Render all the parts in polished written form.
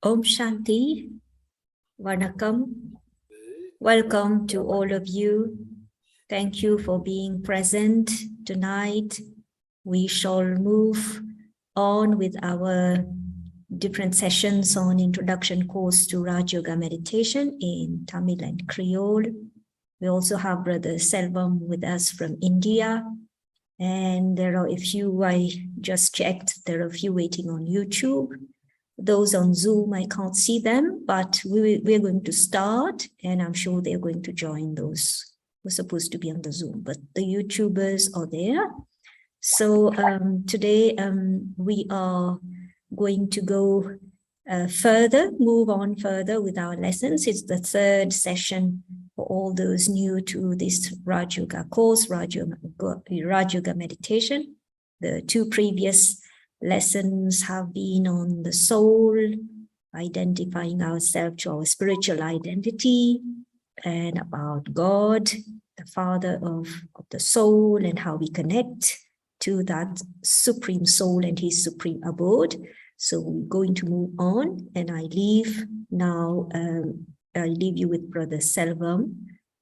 Om Shanti, Vanakkam. Welcome to all of you. Thank you for being present tonight. We shall move on with our different sessions on introduction course to Raj Yoga meditation in Tamil and Creole. We also have Brother Selvam with us from India. And there are a few, I just checked, there are a few waiting on YouTube. Those on Zoom, I can't see them, but we're going to start, and I'm sure they're going to join those who are supposed to be on the Zoom, but the YouTubers are there. So today we are going to go move on further with our lessons. It's the third session for all those new to this Raj Yoga course, Raj Yoga meditation. The two previous lessons have been on the soul, identifying ourselves to our spiritual identity, and about God, the Father of the soul, and how we connect to that supreme soul and his supreme abode. So we're going to move on, and I leave you with Brother Selvam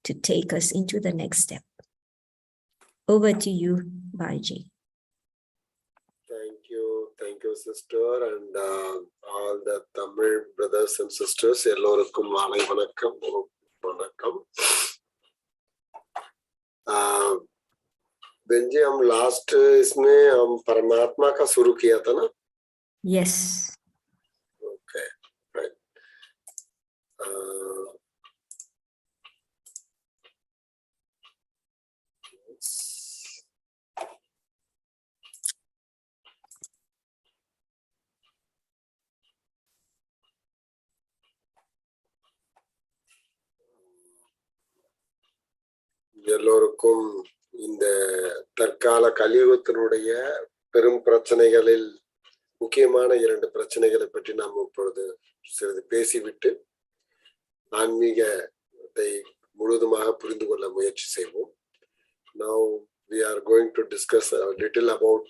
to take us into the next step. Over to you, Bhaiji. Thank you, sister, and all the Tamil brothers and sisters. Ellorukkum vaalai vanakkam. Benji, हम last इसमें हम परमात्मा का शुरू किया था ना? Yes. Okay, right. எல்லோருக்கும் இந்த தற்கால கலியுகத்தினுடைய பெரும் பிரச்சனைகளில் முக்கியமான 2 பிரச்சனைகளை பற்றி நாம் இப்பொழுது சிறிது பேசிவிட்டு ஆன்மீகத்தை முழுதுமாக புரிந்து கொள்ள முயற்சி செய்வோம். Now we are going to discuss a little about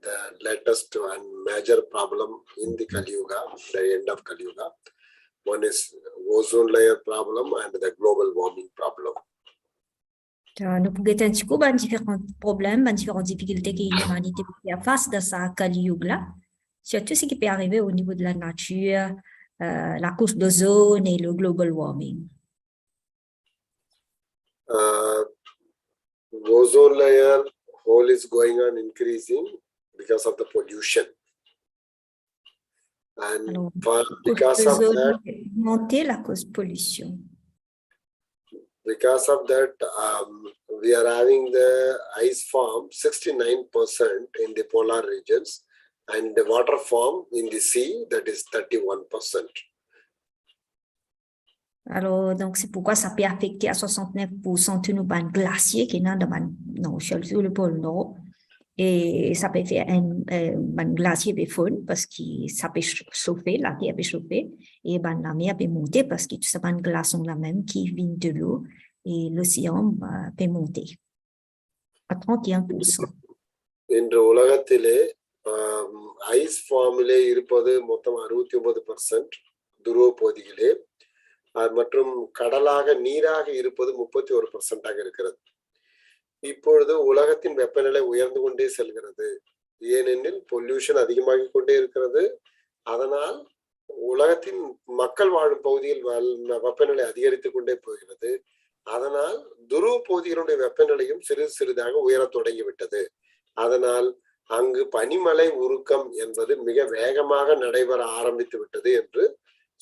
the latest and major problem in the Kali Yuga, the end of Kali Yuga. One is ozone layer problem and the global warming problem. Nous pouvons un petit peu différents problèmes, différentes difficultés que l'humanité peut faire face dans sa Kali Yuga, surtout ce qui peut arriver au niveau de la nature, la couche d'ozone et le global warming. Ozone layer hole is going on increasing because of the pollution. And Alors, because of that, augmenter la cause pollution. Because of that, we are having the ice form 69% in the polar regions, and the water form in the sea, that is 31%. Alors, donc, c'est pourquoi ça peut affecter à 69% tous nos bandes glaciers qui sont sur le pôle Nord. Et ça peut faire un glacier peut fondre parce que ça peut chauffer, la terre peut chauffer, et la mer peut monter parce que tout ça, les glaces sont la même qui viennent de l'eau, et l'océan peut monter à 31%. இன்று உலகத்திலே ஐஸ் ஃபார்மிலே இருப்பது மொத்தம் 69% துருவ பகுதியிலே, மற்றும் கடலாக நீராக இருப்பது 31% இருக்கிறது. இப்பொழுது உலகத்தின் வெப்பநிலை உயர்ந்து கொண்டே செல்கிறது. ஏனெனில் பொல்யூஷன் அதிகமாகிக் கொண்டே இருக்கிறது. அதனால் உலகத்தின் மக்கள் வாழும் பகுதியில் வெப்பநிலை அதிகரித்துக் கொண்டே போகிறது. அதனால் துருவ பகுதிகளுடைய வெப்பநிலையும் சிறிதாக உயரத் தொடங்கிவிட்டது. அதனால் அங்கு பனிமலை உருக்கம் என்பது மிக வேகமாக நடைபெற ஆரம்பித்து விட்டது என்று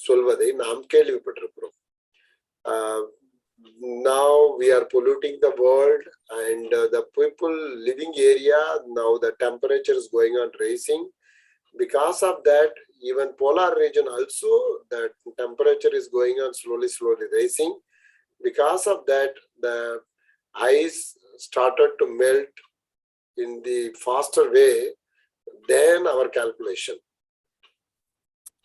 சொல்வதை நாம் கேள்விப்பட்டிருக்கிறோம். Now we are polluting the world, and the people living area, now the temperature is going on rising. Because of that, even polar region also, the temperature is going on slowly rising. Because of that, the ice started to melt in the faster way than our calculation.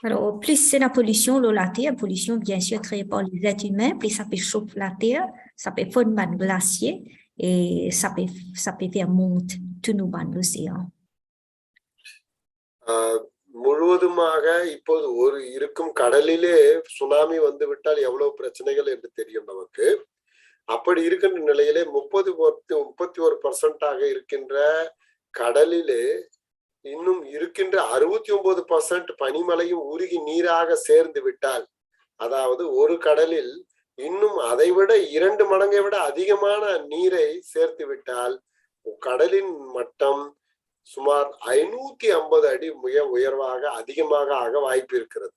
Alors, plus c'est la pollution, la pollution bien sûr créée par les êtres humains, plus ça peut chauffer la terre, ça peut fondre dans le glacier, et ça peut faire monter tout nos bancs d'océan. முழுவதுமாக இப்போது ஒரு இருக்கும் கடலிலே சுனாமி வந்து விட்டால் எவ்வளவு பிரச்சனைகள் என்று தெரியும் நமக்கு. அப்படி இருக்கின்ற நிலையிலே 31% இருக்கின்ற கடலிலே இன்னும் இருக்கின்ற 69% பனிமலையும் உருகி நீராக சேர்ந்து விட்டால், அதாவது ஒரு கடலில் இன்னும் அதைவிட 2 மடங்கை விட அதிகமான நீரை சேர்த்து விட்டால் கடலின் மட்டம் சுமார் 550 அடி மிக உயர்வாக அதிகமாக ஆக வாய்ப்பு இருக்கிறது.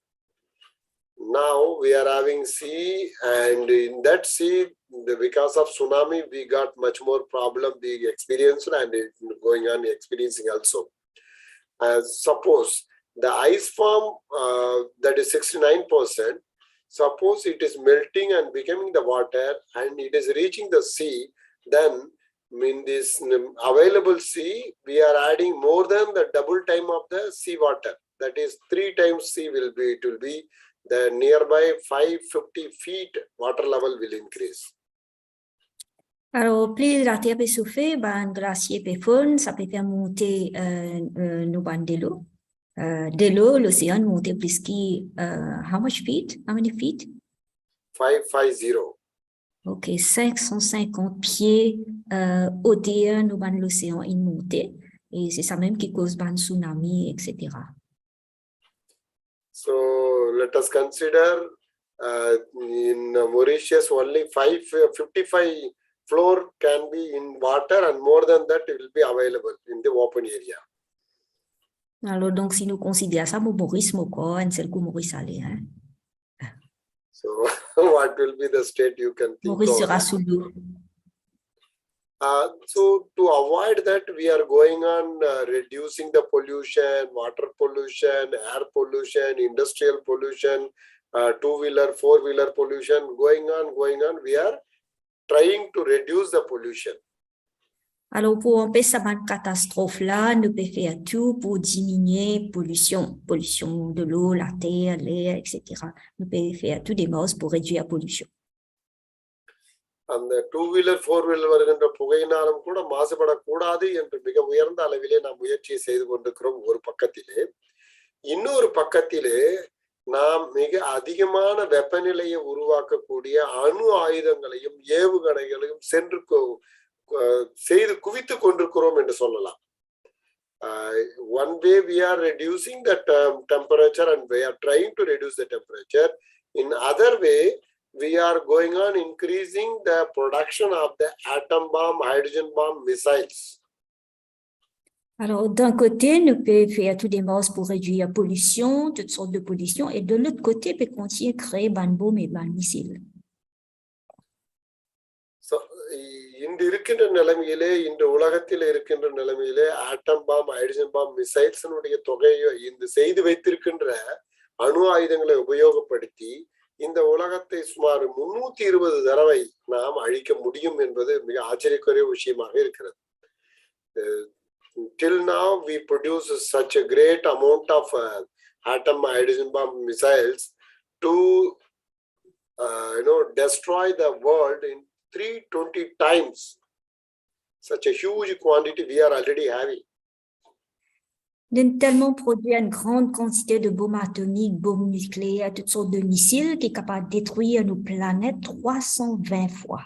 Now we are having sea, and in that sea, because of tsunami, we got much more problem we experienced and going on experiencing also. Suppose the ice form that is 69%, suppose it is melting and becoming the water and it is reaching the sea, then in this available sea, we are adding more than the double time of the sea water. That is 3 times sea will be, it will be the nearby 550 feet water level will increase. Alors, plus la terre peut souffler, ben, glacier peut fondre, ça peut faire monter nos bandes de l'eau. De l'eau, l'océan monte plus how much feet? How many feet? 550. Ok, 550 pieds au-delà de l'océan in montée. Et c'est ça même qui cause ban tsunami, etc. So let us consider in Mauritius only 55 floor can be in water, and more than that it will be available in the open area. Alors, donc, si nous considérons ça, Maurice, un seul coup, Maurice allait. Hein? So, what will be the state you can think Maurice of? sera sous l'eau. So, to avoid that, we are going on reducing the pollution, water pollution, air pollution, industrial pollution, two-wheeler, four-wheeler pollution, going on. We are trying to reduce the pollution. Alors, pour empêcher cette catastrophe-là, nous pouvons faire tout pour diminuer pollution de l'eau, la terre, l'air, etc. Nous pouvons faire tout des moyens pour réduire la pollution. அந்த two-wheeler four-wheeler வருகின்ற புகையினாலும் கூட மாசுபடக்கூடாது என்று மிக உயர்ந்த அளவிலே நாம் முயற்சியை செய்து கொண்டிருக்கிறோம் ஒரு பக்கத்திலே. இன்னொரு பக்கத்திலே நாம் மிக அதிகமான வெப்பநிலையை உருவாக்கக்கூடிய அணு ஆயுதங்களையும் ஏவுகணைகளையும் செய்து குவித்து கொண்டிருக்கிறோம் என்று சொல்லலாம். One way we are reducing the temperature and we are trying to reduce the temperature. In other way, we are going on increasing the production of the atom bomb, hydrogen bomb, missiles. Alors, d'un côté, nous pouvons faire tous des moyens pour réduire la pollution, toutes sortes de pollution, et de l'autre côté, nous pouvons continuer à créer des bombes et des missiles. So, இன்று இருக்கின்ற நிலைமையிலே, இன்று உலகத்தில் இருக்கின்ற நிலைமையிலே ஆட்டம் bomb, hydrogen bomb, மிசைல்ஸினுடைய தொகையை இந்த செய்து வைத்திருக்கின்ற அணு ஆயுதங்களை உபயோகப்படுத்தி இந்த உலகத்தை சுமார் 320 தடவை நாம் அழிக்க முடியும் என்பது மிக ஆச்சரியக்குரிய விஷயமாக இருக்கிறது. Till now we produce such a great amount of atom, hydrogen bomb, missiles to destroy the world in 320 times. Such a huge quantity we are already having. Nous tellement produit une grande quantité de bombes atomiques, bombes nucléaires, toutes sortes de missiles qui est capable de détruire nos planètes 320 fois.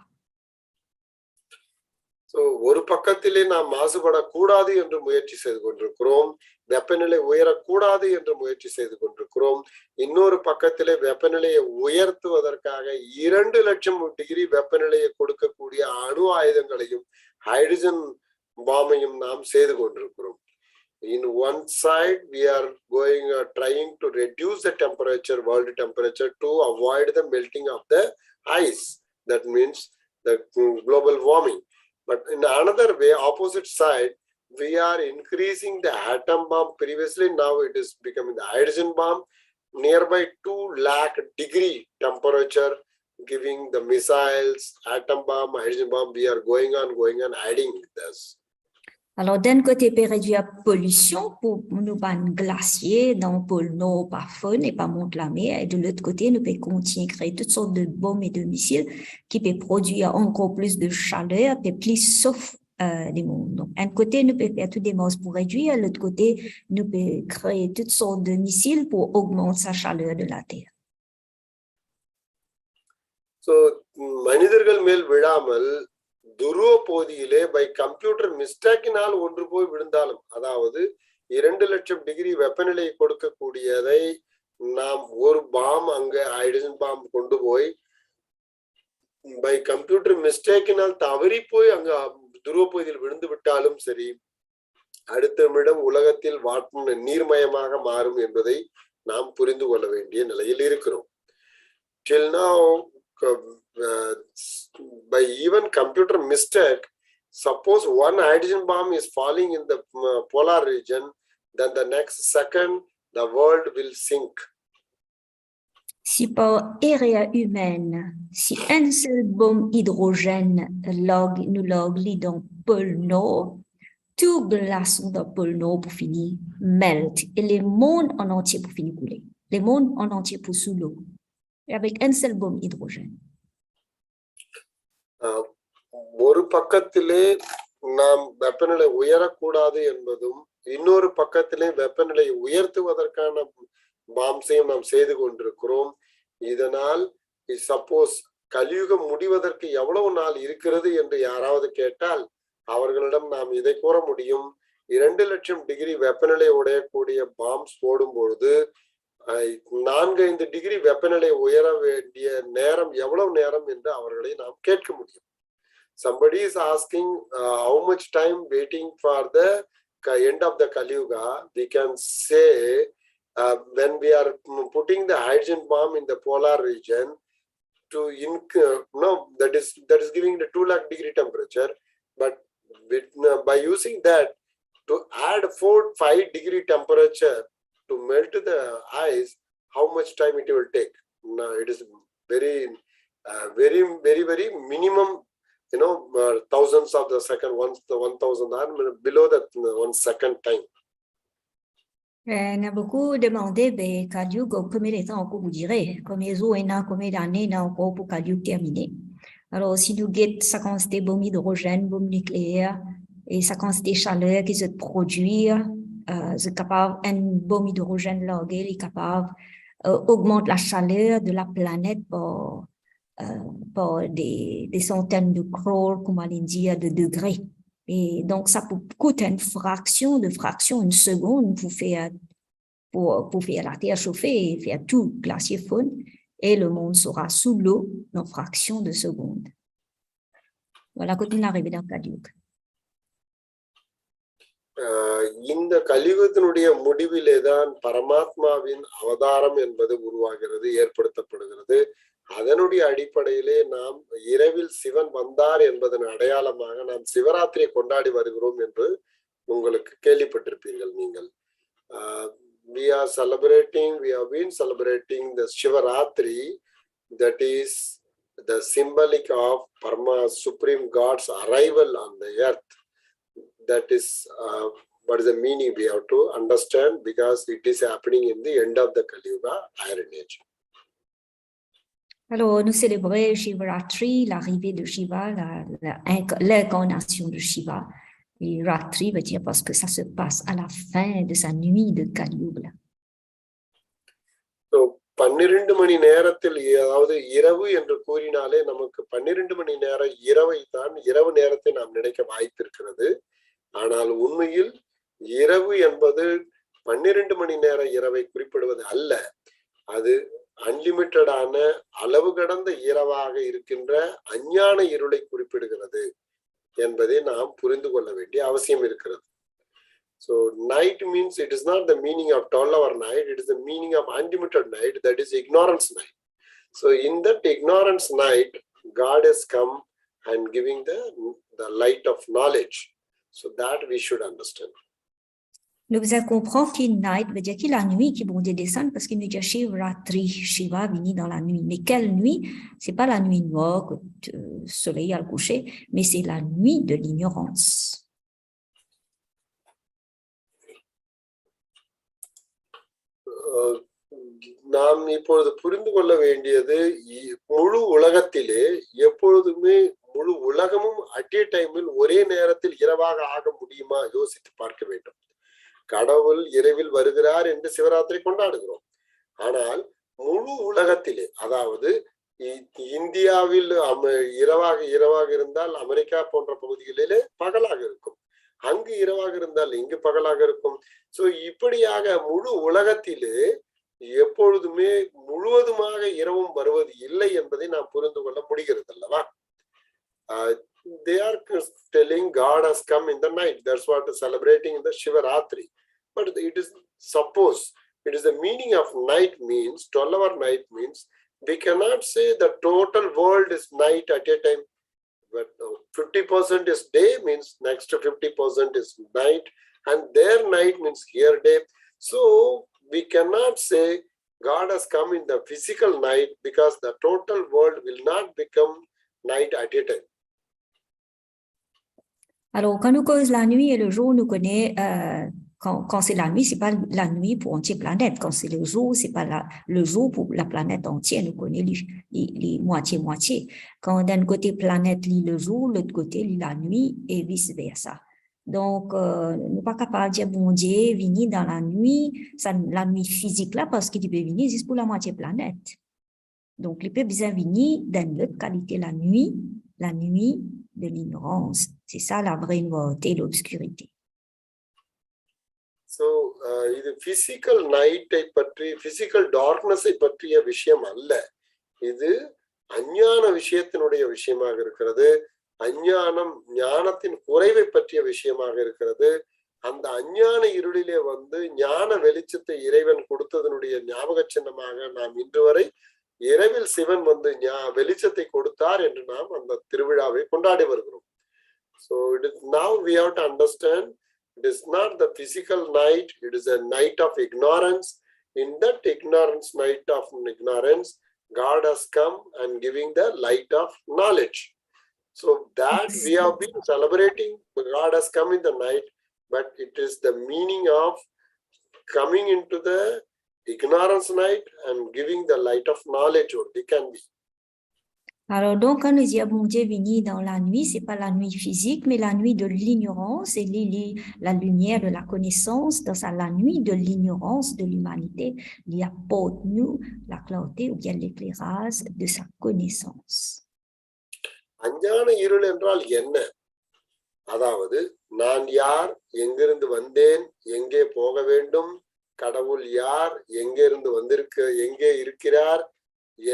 So, ஒரு பக்கத்திலே நாம் மாசுபடக்கூடாது என்று முயற்சி செய்து கொண்டிருக்கிறோம், வெப்பநிலை உயரக்கூடாது என்று முயற்சி செய்து கொண்டிருக்கிறோம். இன்னொரு பக்கத்திலே வெப்பநிலையை உயர்த்துவதற்காக 2 லட்சம் டிகிரி வெப்பநிலையை கொடுக்கக்கூடிய அணு ஆயுதங்களையும் ஹைட்ரஜன் பாமையும் நாம் செய்து கொண்டிருக்கிறோம். In one side, we are trying to reduce the temperature, world temperature, to avoid the melting of the ice. That means the global warming. But in another way, opposite side, we are increasing the atom bomb. Previously, now it is becoming the hydrogen bomb, nearby 2 lakh degree temperature, giving the missiles, atom bomb, hydrogen bomb. We are going on adding this. Alors, d'un côté, peut réduire la pollution pour nous pas glacier dans le pôle Nord, pas faune et pas monter la mer. Et de l'autre côté, nous pouvons continuer à créer toutes sortes de bombes et de missiles qui peuvent produire encore plus de chaleur et plus des mondes. Donc, un côté, nous peut faire tout des monstres pour réduire, l'autre côté, nous peut créer toutes sortes de missiles pour augmenter sa chaleur de la Terre. So, மனிதர்கள் மேல் விழாமல் துருவ பகுதியிலே by computer மிஸ்டேக்கினால் ஒன்று போய் விழுந்தாலும், அதாவது 2,00,000 டிகிரி வெப்பநிலை கொடுக்கக்கூடியதை நாம் ஒரு பாம் அங்க ஹைட்ரஜன் பாம் கொண்டு போய் பை கம்ப்யூட்டர் மிஸ்டேக்கினால் தவறி போய் அங்க துருவ பகுதியில் விழுந்து விட்டாலும் சரி, அடுத்த நிமிடம் உலகத்தில் நீர்மயமாக மாறும் என்பதை நாம் புரிந்து கொள்ள வேண்டிய நிலையில் இருக்கிறோம். Till now, by even computer mistake, suppose one hydrogen bomb is falling in the polar region, then the next second the world will sink. Si par erreur humaine, si un seul bombe hydrogène nous logli dans le pôle Nord, tout glaçon dans le pôle Nord pour finir melt et le monde en entier pour finir couler. Le monde en entier pour sous l'eau. Avec un seul bombe hydrogène. ஒரு பக்கத்திலே நாம் வெப்பநிலை உயரக்கூடாது என்பதும், இன்னொரு பக்கத்திலே வெப்பநிலை உயர்த்துவதற்கான பாம்சையும் நாம் செய்து கொண்டிருக்கிறோம். இதனால் சப்போஸ் கலியுகம் முடிவதற்கு எவ்வளவு நாள் இருக்கிறது என்று யாராவது கேட்டால் அவர்களிடம் நாம் இதை கூற முடியும். 2,00,000 டிகிரி வெப்பநிலை உடையக்கூடிய பாம்ஸ் போடும் பொழுது 4-5 டிகிரி வெப்பநிலை உயர வேண்டிய நேரம் எவ்வளவு நேரம் என்று அவர்களை நாம் கேட்க முடியும். Somebody is asking how much time waiting for the end of the Kali Yuga. We can say when we are putting the hydrogen bomb in the polar region to that is giving the 2 lakh degree temperature, but by using that to add 4-5 degree temperature to melt the ice, how much time it will take? No, it is very minimum, thousands of the second, 1,000 or below that 1 second time. On a beaucoup demandé, Kaliug, combien de temps encore vous direz, combien d'années encore pour Kaliug terminer. Alors, si nous guettons sa quantité de bombes hydrogène, bombes nucléaires, et sa quantité de chaleur qui se produit, c'est capable, un bombe hydrogène largué est capable augmenter la chaleur de la planète par des centaines de crores, comme on dit, de degrés. Et donc, ça coûte une fraction, une seconde pour faire la Terre chauffer et faire tout glacier fondre. Et le monde sera sous l'eau dans une fraction de seconde. Voilà, quand on arrive dans Kaliug. இந்த கலியுகத்தினுடைய முடிவிலே தான் பரமாத்மாவின் அவதாரம் என்பது உருவாகிறது, ஏற்படுத்தப்படுகிறது. அதனுடைய அடிப்படையிலே நாம் இரவில் சிவன் வந்தார் என்பதன் அடையாளமாக நாம் சிவராத்திரியை கொண்டாடி வருகிறோம் என்று உங்களுக்கு கேள்விப்பட்டிருப்பீர்கள் நீங்கள். We have been celebrating the Shivaratri, that is the symbolic of Parama Supreme God's arrival on the earth. That is what is the meaning we have to understand, because it is happening in the end of the Kali Yuga Iron Age. Alors, nous célébrons Shivaratri, l'arrivée de Shiva, l'incarnation de Shiva. Et Ratri veut dire parce que ça se passe à la fin de sa nuit de Kali Yuga. So, 12 மணி நேரத்தில், அதாவது இரவு என்று கூறினாலே நமக்கு 12 மணி நேர இரவு நேரத்தை நாம் நினைக்க வாய்ப்பு இருக்கிறது. ஆனால் உண்மையில் இரவு என்பது 12 மணி நேர இரவை குறிப்பிடுவது அல்ல. அது அன்லிமிட்டடான அளவு கடந்த இரவாக இருக்கின்ற அஞ்ஞான இருளை குறிப்பிடுகிறது என்பதை நாம் புரிந்து கொள்ள வேண்டிய அவசியம் இருக்கிறது. So night means it is not the meaning of 12-hour night, it is the meaning of unlimited night, that is ignorance night. So in that ignorance night, God has come and giving the light of knowledge. So that we should understand. Nous vous comprenons qu'une night veut dire qu'il la nuit qui bon Dieu descend, parce qu'il nous dit Shivaratri, Shiva venu dans la nuit. Mais quelle nuit? C'est pas la nuit noire, que le soleil a le coucher, mais c'est la nuit de l'ignorance. நாம் இப்பொழுது புரிந்து கொள்ள வேண்டியது முழு உலகத்திலே எப்பொழுதுமே முழு உலகமும் அட் ஏ டைமில் ஒரே நேரத்தில் இரவாக ஆக முடியுமா யோசித்து பார்க்க வேண்டும். கடவுள் இரவில் வருகிறார் என்று சிவராத்திரி கொண்டாடுகிறோம். ஆனால் முழு உலகத்திலே, அதாவது இந்தியாவில் இரவாக இருந்தால் அமெரிக்கா போன்ற பகுதிகளிலே பகலாக இருக்கும், அங்கு இரவாக இருந்தால் இங்கு பகலாக இருக்கும். சோ இப்படியாக முழு உலகத்திலே எப்பொழுதுமே முழுவதுமாக இரவும் வருவது இல்லை என்பதை நாம் புரிந்து கொள்ள முடிகிறது அல்லவா? They are telling God has come in the night. That's what is celebrating in the Shivaratri. But it is suppose it is the meaning of night means 12-hour night means we cannot say the total world is night at a time. But 50% is day means next 50% is night, and their night means here day. So we cannot say God has come in the physical night because the total world will not become night at a time. Alors, quand nous cause la nuit et le jour, nous connaissons, quand c'est la nuit, c'est pas la nuit pour entière planète. Quand c'est le jour, c'est pas le jour pour la planète entière. Nous connaissons les moitié-moitié. Quand d'un côté planète lit le jour, l'autre côté lit la nuit et vice-versa. Donc, nous pas capable de dire, bon Dieu, venir dans la nuit, ça, la nuit physique là, parce qu'il peut venir juste pour la moitié planète. Donc, il peut bien venir dans l'autre qualité, la nuit de l'ignorance. C'est ça la vraie nouveauté, l'obscurité. So, இது physical night-ஐ பற்றி, physical darkness-ஐ பற்றிய விஷயம் அல்ல. இது அஞ்ஞான விஷயத்தினுடைய விஷயமாக இருக்கிறது. அஞ்ஞானம் ஞானத்தின் குறைவை பற்றிய விஷயமாக இருக்கிறது. அந்த அஞ்ஞான இருளிலே ஞான வெளிச்சத்தை இறைவன் கொடுத்ததனுடைய ஞாபக சின்னமாக நாம் இன்று வரை இரவில் சிவன் வெளிச்சத்தை கொடுத்தார் என்று நாம் அந்த திருவிழாவை கொண்டாடி வருகிறோம். So it is now we have to understand it is not the physical night, it is a night of ignorance. In that ignorance, night of ignorance, God has come and giving the light of knowledge. So that we have been celebrating, God has come in the night, but it is the meaning of coming into the ignorance night and giving the light of knowledge only can be. Alors donc, quand nous disons bon Dieu venir dans la nuit, c'est pas la nuit physique, mais la nuit de l'ignorance et la lumière de la connaissance. Dans la nuit de l'ignorance de l'humanité, il apporte nous la clarté ou bien l'éclairage de sa connaissance. அஞ்ஞான இருள் என்றால் என்ன? அதாவது நான் யார், எங்கிருந்து வந்தேன், எங்கே போக வேண்டும், கடவுள் யார், எங்கிருந்து எங்கே இருக்கிறார்,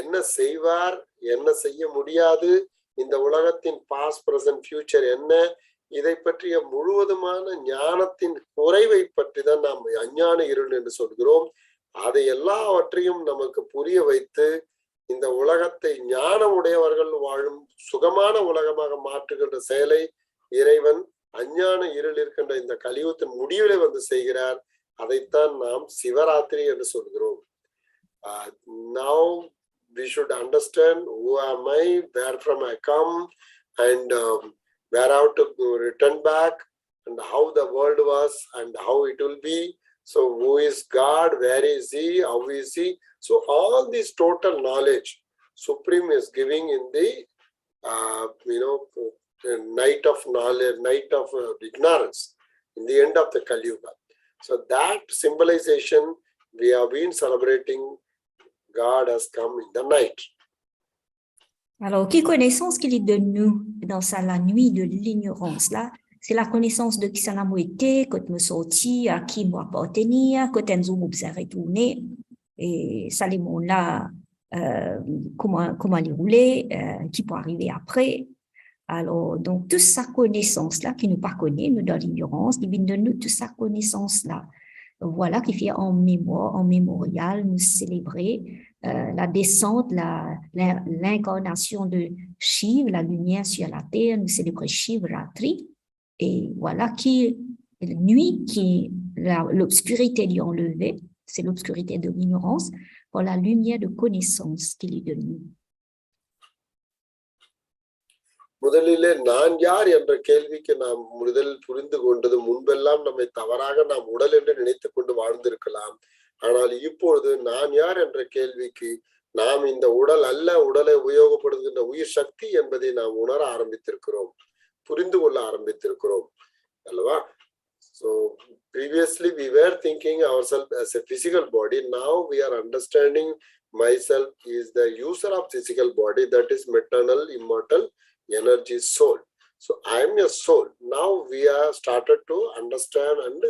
என்ன செய்வார், என்ன செய்ய முடியாது, இந்த உலகத்தின் பாஸ்ட் பிரசன்ட் ஃபியூச்சர் என்ன, இதை பற்றிய முழுவதுமான ஞானத்தின் குறைவை பற்றி தான் நாம் அஞ்ஞான இருள் என்று சொல்கிறோம். அதை எல்லாவற்றையும் நமக்கு புரிய வைத்து இந்த உலகத்தை ஞானம் உடையவர்கள் வாழும் சுகமான உலகமாக மாற்றுகின்ற செயலை இறைவன் அஞ்ஞான இருள் இருக்கின்ற இந்த கலியுகத்தின் முடிவிலே செய்கிறார். அதைத்தான் நாம் சிவராத்திரி என்று சொல்கிறோம். Now we should understand who am I, where from I come, and where I have to return back, and how the world was and how it will be. So who is God, where is he, how is he? So all this total knowledge Supreme is giving in the night of knowledge, night of ignorance, in the end of the Kali Yuga. So that symbolization we have been celebrating. God has come in the night. Alors, quelle connaissance qu'il est de nous dans la nuit de l'ignorance là? C'est la connaissance de qui ça n'a été, quand me sorti, à qui moi appartenir, quand nous m'observer tourner, et ça les mondes là, comment les rouler, qui peut arriver après. Alors, donc, toute sa connaissance là, qui nous pas connaît, nous dans l'ignorance, qui vient de nous, toute sa connaissance là. Voilà qui fait en mémoire, en mémorial, nous célébrer la descente, l'incarnation de Shiv, la lumière sur la terre, nous célébrer Shivaratri. Et voilà qui la nuit, qui l'obscurité lui enlevée, c'est l'obscurité de l'ignorance, pour la lumière de connaissance qu'il est de nous. முதலிலே நான் யார் என்ற கேள்விக்கு நாம் முதல் புரிந்து கொண்டது முன்பெல்லாம் நம்மை தவறாக நாம் உடல் என்று நினைத்துக் கொண்டு வாழ்ந்திருக்கலாம். ஆனால் இப்பொழுது நான் யார் என்ற கேள்விக்கு நாம் இந்த உடல் அல்ல, உடலை உபயோகப்படுத்துகின்ற உயிர் சக்தி என்பதை நாம் உணர ஆரம்பித்திருக்கிறோம், புரிந்து கொள்ள ஆரம்பித்திருக்கிறோம் அல்லவா? So previously we were thinking ourselves as a physical body. Now we are understanding myself is the user of physical body, that is maternal, immortal, energy, soul. So I am a soul. Now we are started to understand and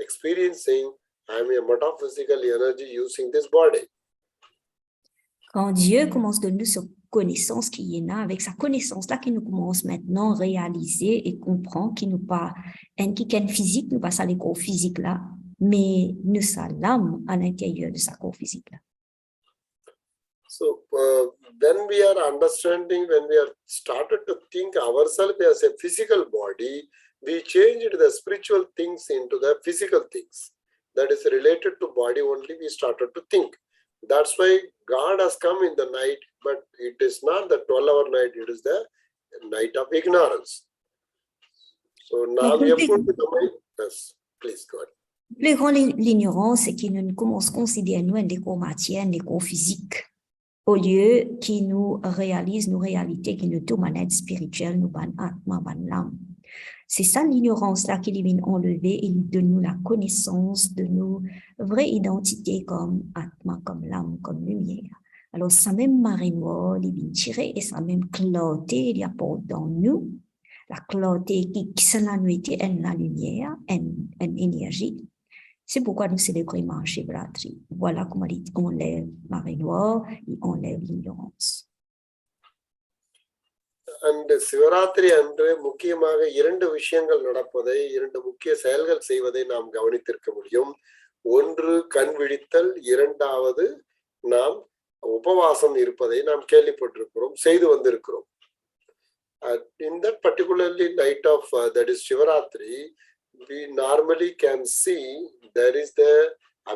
experiencing I am a metaphysical energy using this body. Quand Dieu commence de nous cette connaissance qui est là, avec sa connaissance-là qui nous commence maintenant à réaliser et comprendre qu'il nous pas un qui est physique, nous pas à l'école physique là, mais nous sommes l'âme à l'intérieur de sa corps physique là. So when we are understanding, when we are started to think ourselves as a physical body, we changed the spiritual things into the physical things. That is related to body only, we started to think. That's why God has come in the night, but it is not the 12-hour night, it is the night of ignorance. So now we have put the mind. Yes, please go ahead. Plus grand l'ignorance, c'est qu'il nous commence à considérer nous des corps matière, des corps physiques, au lieu qu'il nous réalise nos réalités, qu'il nous tout manette spirituelle, nous ban atma, ban l'âme. C'est ça l'ignorance-là qui vient enlever et lui donne nous la connaissance de nos vraies identités comme Atma, comme l'âme, comme lumière. Alors, ça même marine-moi, il vient tirer et ça même clarté, il y apporte dans nous la clarté qui c'est la nuit et la lumière, une énergie. C'est pourquoi nous célébrons Mahashivratri. Voilà comment on enlève marine-moi et on enlève l'ignorance. And Shivaratri அன்று முக்கியமாக 2 விஷயங்கள் நடப்பதை, 2 முக்கிய செயல்கள் செய்வதை நாம் கவனித்திருக்க முடியும். ஒன்று கண் விழித்தல், இரண்டாவது நாம் உபவாசம் இருப்பதை நாம் கேள்விப்பட்டிருக்கிறோம், செய்து வந்திருக்கிறோம். In that particularly night of that is Shivaratri, we normally can see there is the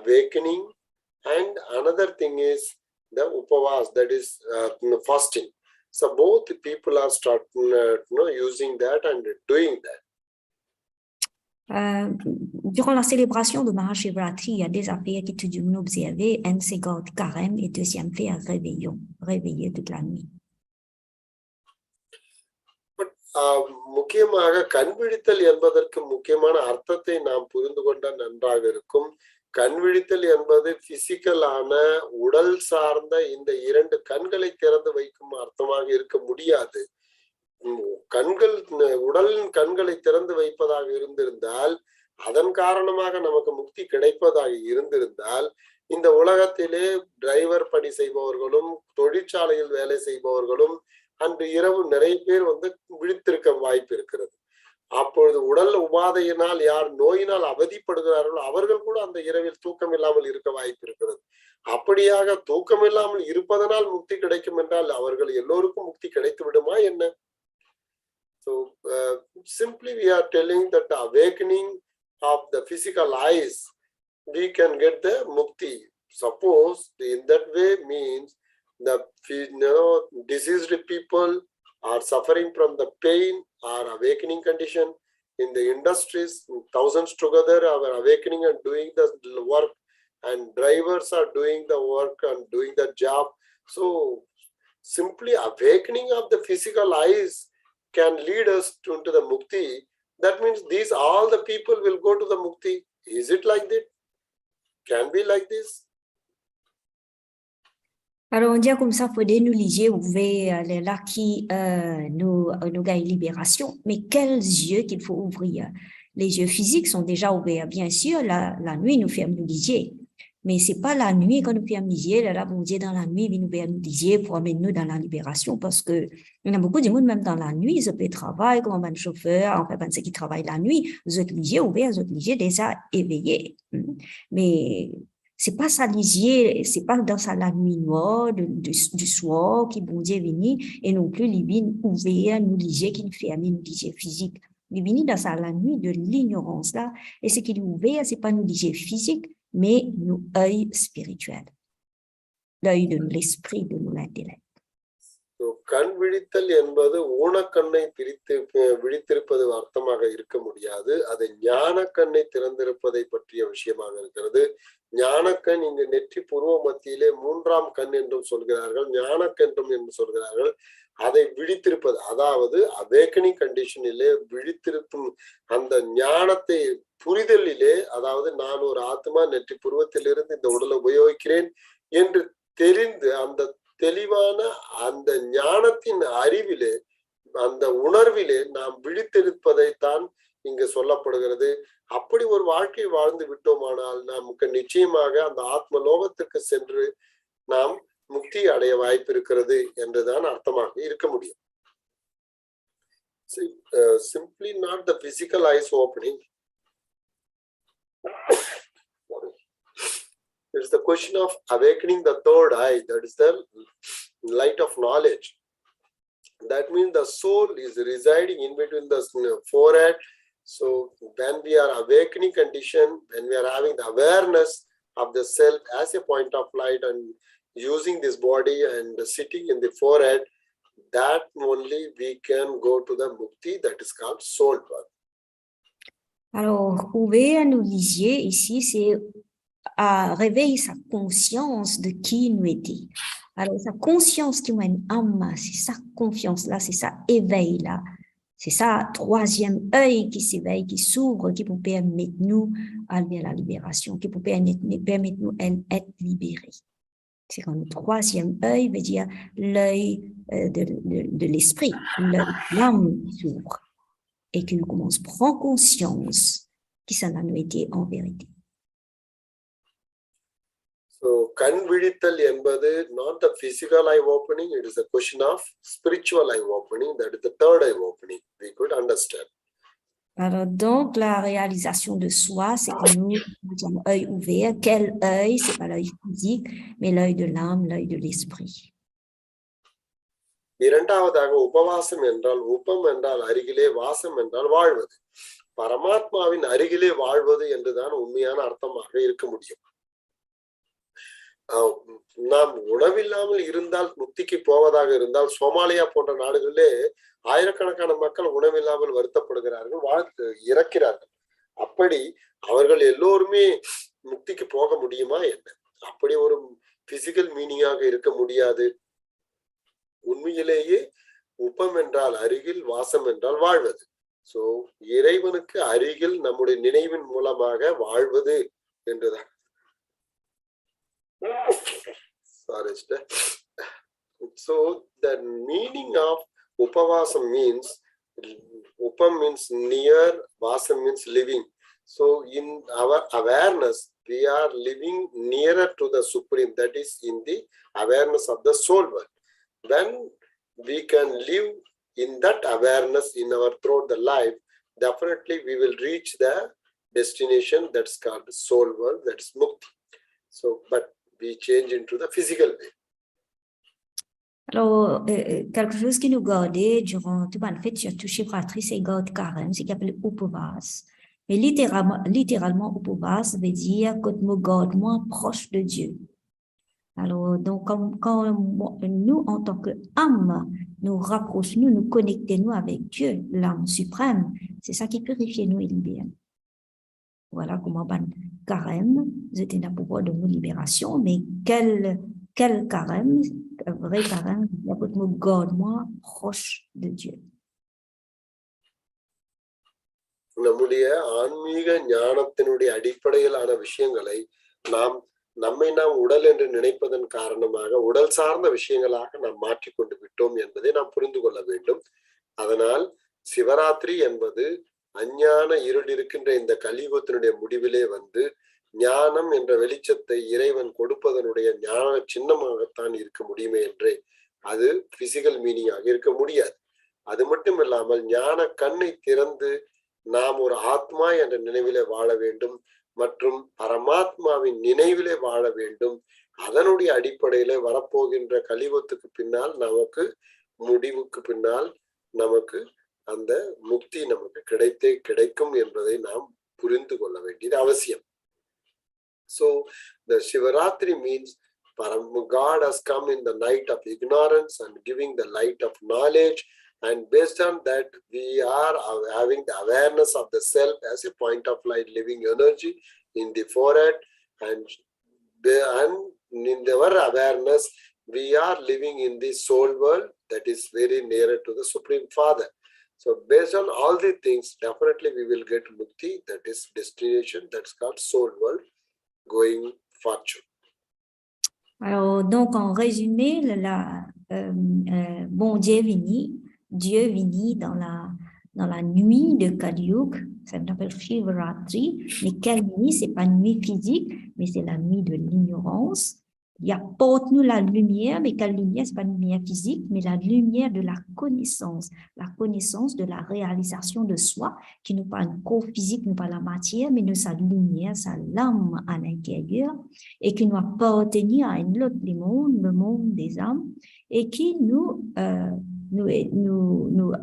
awakening, and another thing is the upavas, that is fasting. So both people are starting using that and doing that. Durant la célébration de Mahashivratri, il y a des affaires qui tout nous observer. Un, c'est garde carême et deuxième, fait un réveiller toute la nuit. முக்கியமாக கண்விழித்தல் என்பதற்கு முக்கியமான அர்த்தத்தை நாம் புரிந்து கொண்டால் நன்றாக இருக்கும். கண்விழித்தல் என்பது பிசிக்கலான உடல் சார்ந்த இந்த 2 கண்களை திறந்து வைக்கும் அர்த்தமாக இருக்க முடியாது. கண்கள் உடலின் கண்களை திறந்து வைப்பதாக இருந்திருந்தால், அதன் காரணமாக நமக்கு முக்தி கிடைப்பதாக இருந்திருந்தால், இந்த உலகத்திலே டிரைவர் பணி செய்பவர்களும் தொழிற்சாலையில் வேலை செய்பவர்களும் அன்று இரவு நிறைய பேர் விழித்திருக்க வாய்ப்பு இருக்கிறது. அப்பொழுது உடல் உபாதையினால் யார் நோயினால் அவதிப்படுகிறார்களோ அவர்கள் கூட அந்த இரவில் தூக்கம் இல்லாமல் இருக்க வாய்ப்பு இருக்கிறது. அப்படியாக தூக்கம் இல்லாமல் இருப்பதனால் முக்தி கிடைக்கும் என்றால் அவர்கள் எல்லோருக்கும் முக்தி கிடைத்து விடுமா என்ன? So simply we are telling that the awakening of the physical eyes, we can get the mukti. Suppose in that way means the diseased people are suffering from the pain or awakening condition. In the industries, thousands together are awakening and doing the work, and drivers are doing the work and doing the job. So simply awakening of the physical eyes can lead us into the mukti. That means these all the people will go to the mukti. Is it like that? Can be like this? Alors, on dit comme ça, il faudrait nous lier ouvrir là qui nous gagne libération. Mais quels yeux qu'il faut ouvrir? Les yeux physiques sont déjà ouverts. Bien sûr, la nuit nous fait nous lier. Mais c'est pas la nuit quand nous fait lier. Là, bon Dieu, dans la nuit, il nous fait nous lier pour amener nous dans la libération. Parce que il y a beaucoup de monde, même dans la nuit, ils peuvent travailler comme un chauffeur, enfin, ceux qui travaillent la nuit, ils ont liés ouverts, ils ont liés déjà éveillés. Mais c'est pas ça lisier, c'est pas dans ça la nuit noire du soir qui bon Dieu vini et non plus les vignes ouverts nous lisier qui nous fait amener nous lisier physique. Les vignes dans ça la nuit de l'ignorance là et ce qui est ouvert c'est pas nous lisier physique mais nos œil spirituel, l'œil de l'esprit de l'intellect. So கண் விழித்தல் என்பது ஊனக்கண்ணை பிரித்து விழித்திருப்பது அர்த்தமாக இருக்க முடியாது. அது ஞான கண்ணை திறந்திருப்பதை பற்றிய விஷயமாக இருக்கிறது. ஞானக்கண் இங்கு நெற்றி புருவ மத்தியிலே 3ஆம் கண் என்றும் சொல்கிறார்கள், ஞானக்கன்றும் என்று சொல்கிறார்கள். அதை விழித்திருப்பது, அதாவது அவேக்கனிங் கண்டிஷனிலே விழித்திருக்கும் அந்த ஞானத்தை புரிதலிலே, அதாவது நான் ஒரு ஆத்மா நெற்றி புருவத்திலிருந்து இந்த உடலை உபயோகிக்கிறேன் என்று தெரிந்து அந்த தெளிவான அந்த ஞானத்தின் அறிவிலே, அந்த உணர்விலே நாம் விழித்திருப்பதைத்தான் இங்கு சொல்லப்படுகிறது. அப்படி ஒரு வாழ்க்கை வாழ்ந்து விட்டோமானால் நமக்கு நிச்சயமாக அந்த ஆத்ம லோகத்திற்கு சென்று நாம் முக்தி அடைய வாய்ப்பு இருக்கிறது என்றுதான் அர்த்தமாக இருக்க முடியும். Simply not the physical eyes opening. It's the question of awakening the third eye, that is the light of knowledge. That means the soul is residing in between the forehead. So when we are awakening condition, when we are having the awareness of the self as a point of light and using this body and sitting in the forehead, that only we can go to the mukti, that is called soul birth. Alors, ouvrir nos lisiers ici, c'est à réveiller sa conscience de qui nous était. Alors, sa conscience qui mène âme, c'est sa confiance-là, c'est ça éveil-là. C'est ça, troisième œil qui s'éveille, qui s'ouvre, qui peut permettre nous aller à la libération, qui peut permettre nous d'être libérés. C'est quand le troisième œil veut dire l'œil de l'esprit, l'âme qui s'ouvre et qui commence à prendre conscience qui ça a été en vérité. So, கண் விழித்தல் என்பது not the physical eye opening, it is a question of spiritual eye opening, that is the third eye opening, we could understand. Alors, donc, la réalisation de soi, c'est que nous avons l'œil ouvert. Quel œil? C'est pas l'œil physique, mais l'œil de l'âme, l'œil de l'esprit. இரண்டாவதாக உபவாசம் என்றால், உபம் என்றால் அருகிலே, வாசம் என்றால் வாழ்வது. பரமாத்மாவின் அருகிலே வாழ்வது என்றுதான் உண்மையான அர்த்தமாக இருக்க முடியும். நாம் உணவில்லாமல் இருந்தால் முக்திக்கு போவதாக இருந்தால், சோமாலியா போன்ற நாடுகளிலே ஆயிரக்கணக்கான மக்கள் உணவில்லாமல் வருத்தப்படுகிறார்கள், வாழ்த்து இறக்கிறார்கள். அப்படி அவர்கள் எல்லோருமே முக்திக்கு போக முடியுமா என்ன? அப்படி ஒரு பிசிக்கல் மீனிங்காக இருக்க முடியாது. உண்மையிலேயே உப்பம் என்றால் அருகில், வாசம் என்றால் வாழ்வது. சோ இறைவனுக்கு அருகில் நம்முடைய நினைவின் மூலமாக வாழ்வது என்றுதான். Sorry, so the meaning of upavasam means, upam means near, vasam means living. So in our awareness, we are living nearer to the Supreme, that is in the awareness of the soul world. When we can live in that awareness in our throughout the life, definitely we will reach the destination that's called the soul world, that is mukti. So, but we change into the physical way. Alors, quelque chose qui nous gardait durant tout le fait, surtout chez Fratrie, c'est garde carême, c'est qu'appelé Upavas. Mais littéralement, Upavas veut dire que nous garde-moi proche de Dieu. Alors, donc, quand nous, en tant qu'âme, nous rapprochons, nous connectons avec Dieu, l'âme suprême, c'est ça qui purifie nous et libère. Voilà comment carême, c'était un pouvoir de nos libération, mais quel carême, vrai carême, nous garde-moi proche de Dieu. நம்முடைய ஆன்மீக ஞானத்தினுடைய அடிப்படையிலான விஷயங்களை நம்மை நாம் உடல் என்று நினைப்பதன் காரணமாக உடல் சார்ந்த விஷயங்களாக நாம் மாற்றிக்கொண்டு விட்டோம் என்பதை நாம் புரிந்து கொள்ள வேண்டும். அதனால் சிவராத்திரி என்பது அஞ்ஞான இருள் இருக்கின்ற இந்த கலியுகத்தினுடைய முடிவிலே வந்து ஞானம் என்ற வெளிச்சத்தை இறைவன் கொடுப்பதனுடைய ஞான சின்னமாகத்தான் இருக்க முடியுமே என்று, அது பிசிக்கல் மீனிங்காக இருக்க முடியாது. அது மட்டும் இல்லாமல் ஞான கண்ணை திறந்து நாம் ஒரு ஆத்மா என்ற நினைவிலே வாழ வேண்டும் மற்றும் பரமாத்மாவின் நினைவிலே வாழ வேண்டும். அதனுடைய அடிப்படையில வரப்போகின்ற கலியுகத்துக்கு பின்னால் நமக்கு முடிவுக்கு பின்னால் நமக்கு அந்த முக்தி நமக்கு கிடைக்கும் என்பதை நாம் புரிந்து கொள்ள வேண்டியது அவசியம். So the Shivaratri means God has come in the night of ignorance and giving the light of knowledge. And based on that, we are having the awareness of the self as a point of light, living energy in the forehead. And in our awareness, we are living in the soul world that is very nearer to the Supreme Father. So based on all the things, definitely we will get mukti, that is destination, that's called soul world, going fortune. Alors, donc, en résumé, bon Dieu vini dans la nuit de Kali Yuga, ça s'appelle Shivaratri, mais quelle nuit? C'est pas une nuit physique, mais c'est la nuit de l'ignorance. Il apporte-nous la lumière, mais quelle lumière? C'est pas une lumière physique, mais la lumière de la connaissance de la réalisation de soi, qui nous parle un corps physique, nous parle la matière, mais de sa lumière, sa lame à l'intérieur, et qui nous appartenir à un autre monde, le monde des âmes, et qui nous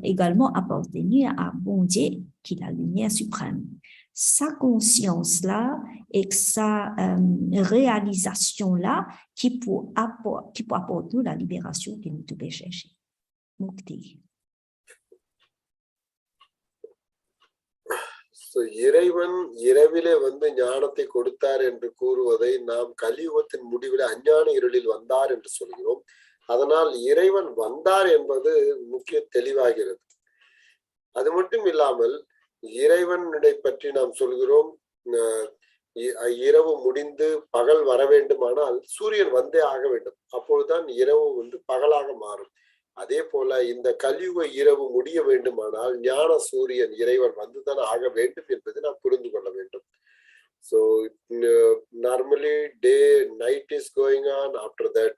également appartenir à bon Dieu, qui est la lumière suprême. Sa conscience-là et sa réalisation-là qui peut apporter la libération que nous devons chercher. Mukti. So, இறைவன் இரவிலே வந்து ஞானத்தை கொடுத்தார் என்று கூறுவதை நாம் கலியுகத்தின் முடிவில் அஞ்ஞான இருளில் வந்தார் என்று சொல்கிறோம். அதனால் இறைவன் வந்தார் என்பது முக்கிய தெளிவாகிறது. அது மட்டும் இல்லாமல் இறைவனை பற்றி நாம் சொல்கிறோம், இரவு முடிந்து பகல் வர வேண்டுமானால் சூரியன் வந்தே ஆக வேண்டும், அப்பொழுதுதான் இரவு வந்து பகலாக மாறும். அதே போல இந்த கலியுக இரவு முடிய வேண்டுமானால் ஞான சூரியன் இறைவன் வந்துதான் ஆக வேண்டும் என்பதை நாம் புரிந்து கொள்ள வேண்டும். So normally night is going on, after that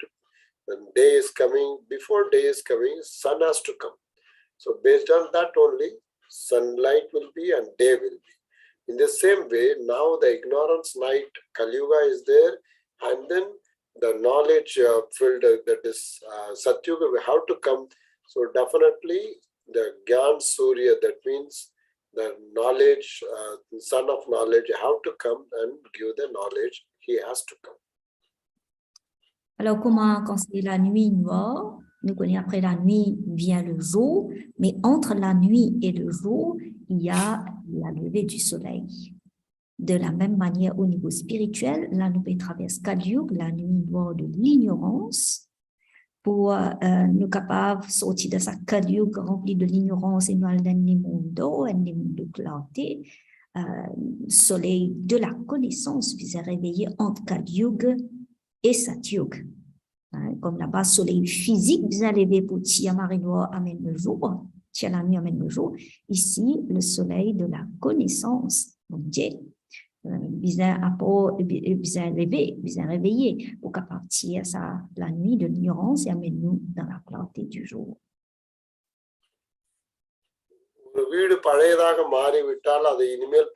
day is coming, before day is coming sun has to come. So based on that only sunlight will be and day will be. In the same way, now the ignorance night, Kali Yuga is there, and then the knowledge filled, that is Satyuga, we have to come. So definitely the Gyan Surya, that means the knowledge, the son of knowledge, have to come and give the knowledge. He has to come. Alors, quand c'est la nuit noire, nous connaissons après la nuit vient le jour, mais entre la nuit et le jour, il y a la levée du soleil. De la même manière, au niveau spirituel, là, nous traversons Kali Yuga, la nuit noire de l'ignorance, pour nous capables de sortir de sa Kali Yuga remplie de l'ignorance et nous aller dans les mondes d'eau, dans les mondes de clarté. Soleil de la connaissance vient réveiller entre Kali Yuga et Satyuga. Comme là-bas, soleil physique vient lever pour Tia Marie Noire amène le jour, Tia la nuit amène le jour. Ici, le soleil de la connaissance, donc Dieu, vient réveiller pour qu'à partir de la nuit de l'ignorance et amène-nous dans la clarté du jour. வீடு பழையதாக மாறிவிட்டால் அதை இனிமேல்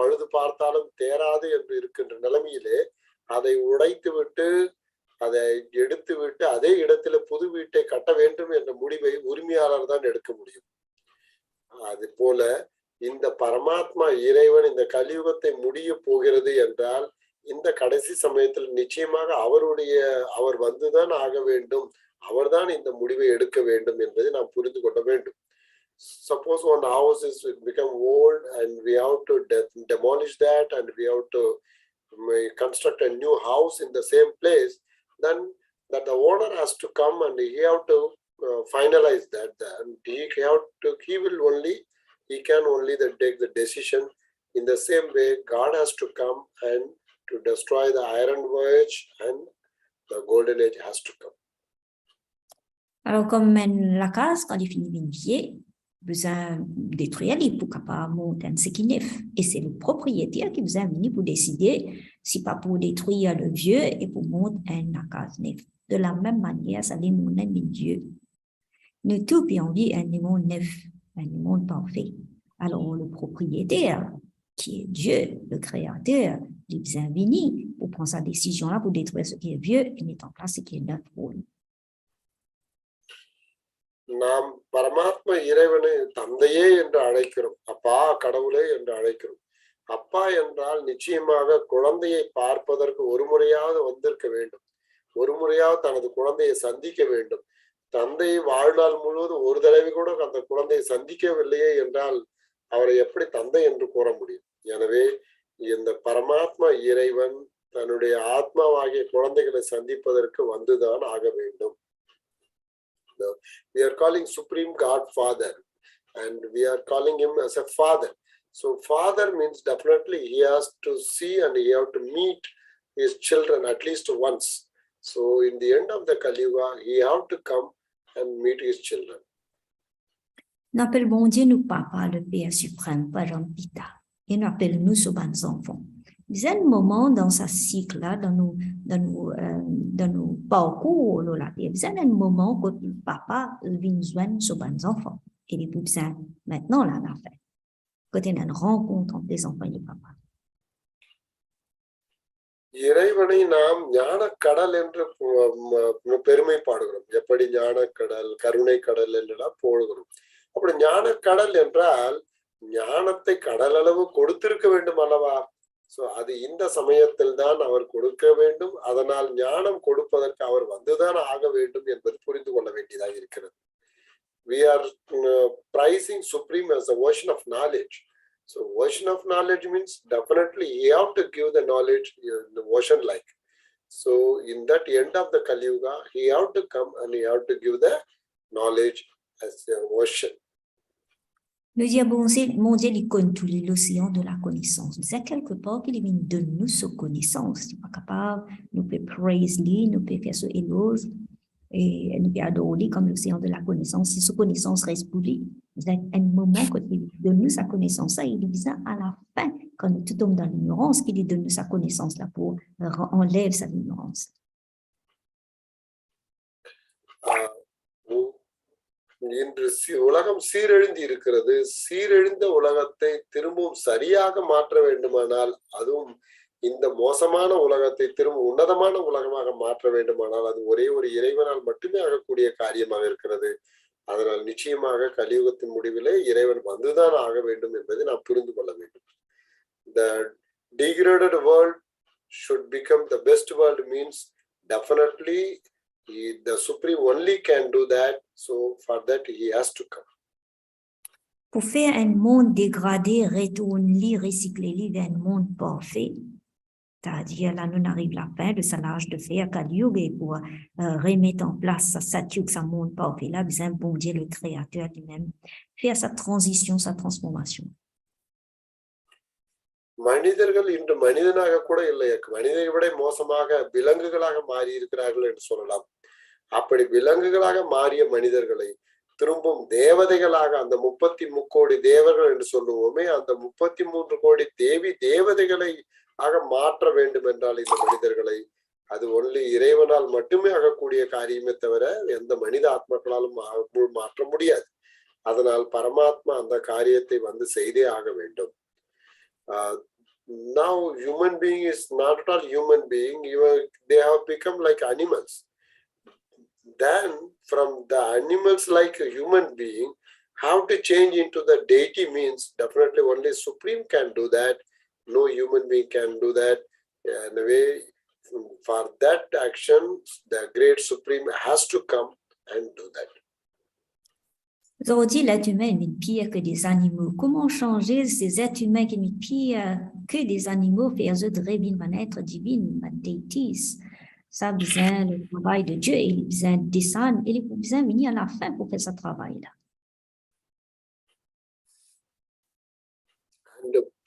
பழுது பார்த்தாலும் தேராது என்று இருக்கின்ற நிலைமையிலே அதை உடைத்து விட்டு அதை எடுத்து விட்டு அதே இடத்துல புது வீட்டை கட்ட வேண்டும் என்ற முடிவை உரிமையாளர் தான் எடுக்க முடியும். அது போல இந்த பரமாத்மா இறைவன் இந்த கலியுகத்தை முடிய போகிறது என்றால் இந்த கடைசி சமயத்தில் நிச்சயமாக அவர் வந்துதான் ஆக வேண்டும், அவர்தான் இந்த முடிவை எடுக்க வேண்டும் என்பதை நாம் புரிந்து கொள்ள வேண்டும். Suppose one house is become old and we have to demolish that and we have to construct a new house in the same place, then that the owner has to come and he have to finalize that. And he can only take the decision. In the same way, God has to come and to destroy the iron age and the golden age has to come. Alors, comme la case, quand il finit vinifier, besoin détruire les pour capable monter ce qui neuf. Et c'est le propriétaire qui vous a venu pour décider, si pas pour détruire le vieux et pour monter la case neuf. De la même manière, ça les mondes des dieux. Nous tous puis envie un monde neuf, un monde parfait. Alors le propriétaire, qui est Dieu, le créateur, il vous a venu pour prendre sa décision là pour détruire ce qui est vieux et mettre en place ce qui est neuf pour nous. நாம் பரமாத்மா இறைவனை தந்தையே என்று அழைக்கிறோம், அப்பா கடவுளே என்று அழைக்கிறோம். அப்பா என்றால் நிச்சயமாக குழந்தையை பார்ப்பதற்கு ஒரு முறையாவது வந்திருக்க வேண்டும். ஒரு முறையாவது தனது குழந்தையை சந்திக்க வேண்டும். தந்தை வாழ்நாள் முழுவதும் ஒரு தடவை கூட அந்த குழந்தையை சந்திக்கவில்லையே என்றால் அவரை எப்படி தந்தை என்று கூற முடியும்? எனவே இந்த பரமாத்மா இறைவன் தன்னுடைய ஆத்மாவாகிய குழந்தைகளை சந்திப்பதற்கு வந்துதான் ஆக வேண்டும். We are calling Supreme God Father and we are calling him as a father. So father means definitely he has to see and he has to meet his children at least once. So in the end of the Kali Yuga, he has to come and meet his children. Nous appelons bon Dieu, nous Papa, le Père suprême, Parampita, et nous appelons nous souvent enfants. Il y a un moment dans ce cycle-là, dans nos parcours, là, il y a un moment où le Papa vient joindre souvent enfants. Et les plus maintenant, là, on a fait. Quand il y a une rencontre entre les enfants et le Papa. இறைவனை நாம் ஞான கடல் என்று பெருமை பாடுகிறோம். எப்படி ஞான கடல், கருணை கடல் என்றெல்லாம் போடுகிறோம். அப்படி ஞான கடல் என்றால் ஞானத்தை கடல் அளவு கொடுத்திருக்க வேண்டும் அல்லவா? சோ அது இந்த சமயத்தில் தான் அவர் கொடுக்க வேண்டும். அதனால் ஞானம் கொடுப்பதற்கு அவர் வந்துதான் ஆக வேண்டும் என்பது புரிந்து கொள்ள வேண்டியதாக இருக்கிறது. We are prizing Supreme as the ocean of knowledge. So ocean of knowledge means definitely he have to give the knowledge in the ocean like. So in that end of the Kali Yuga, he have to come and he have to give the knowledge as the ocean. Le dire bon Dieu, il connaît tout l'océan de la connaissance. C'est quelque part qu'il vient de nous sa connaissance. Il n'est pas capable, nous peut praise lui, nous peut faire ce éloge et nous peut adorer comme l'océan de la connaissance. Si sa connaissance reste pour lui, il y a un moment quand il donne nous sa connaissance, il est bizarre à la fin, quand nous tombons dans l'ignorance, qu'il donne nous sa connaissance là pour enlève sa ignorance. இன்று உலகம் சீரழிந்து இருக்கிறது. சீரழிந்த உலகத்தை திரும்பவும் சரியாக மாற்ற வேண்டுமானால், அதுவும் இந்த மோசமான உலகத்தை திரும்ப உன்னதமான உலகமாக மாற்ற வேண்டுமானால் அது ஒரே ஒரு இறைவனால் மட்டுமே ஆகக்கூடிய காரியமாக இருக்கிறது. அதனால் நிச்சயமாக கலியுகத்தின் முடிவிலே இறைவன் வந்துதான் ஆக வேண்டும் என்பதை நாம் புரிந்து கொள்ள வேண்டும். The degraded world should become the best world means definitely the Supreme only can do that. So for that he has to come. Pour faire un monde dégradé, retourner, recycler vers un monde parfait, c'est-à-dire là, nous arrivons à la fin de ce l'âge de fer, Kali Yuga, pour remettre en place ce satyuga, ce monde parfait là, besoin bon Dieu, le Créateur lui-même, faire sa transition, sa transformation. மனிதர்கள் இன்று மனிதனாக கூட இல்லை, மனிதனை விட மோசமாக விலங்குகளாக மாறி இருக்கிறார்கள் என்று சொல்லலாம். அப்படி விலங்குகளாக மாறிய மனிதர்களை திரும்பவும் தேவதைகளாக, அந்த 33 கோடி தேவர்கள் என்று சொல்லுவோமே, அந்த 33 கோடி தேவதைகளை ஆக மாற்ற வேண்டும் என்றால் இந்த மனிதர்களை அது ஒன்லி இறைவனால் மட்டுமே ஆகக்கூடிய காரியமே தவிர எந்த மனித ஆத்மாக்களாலும் மாற்ற முடியாது. அதனால் பரமாத்மா அந்த காரியத்தை வந்து செய்தே ஆக வேண்டும். Now human being is not at all human being, even they have become like animals. Then from the animals like a human being, how to change into the deity means definitely only Supreme can do that. No human being can do that. Anyway, for that action, the great Supreme has to come and do that. Aujourd'hui, l'être humain est pire que des animaux. Comment changer ces êtres humains qui sont pire que des animaux, faire eux de revenir être divine, déitis? Ça a besoin le travail de Dieu, il a besoin de descendre, il a besoin de venir à la fin pour faire ce travail-là.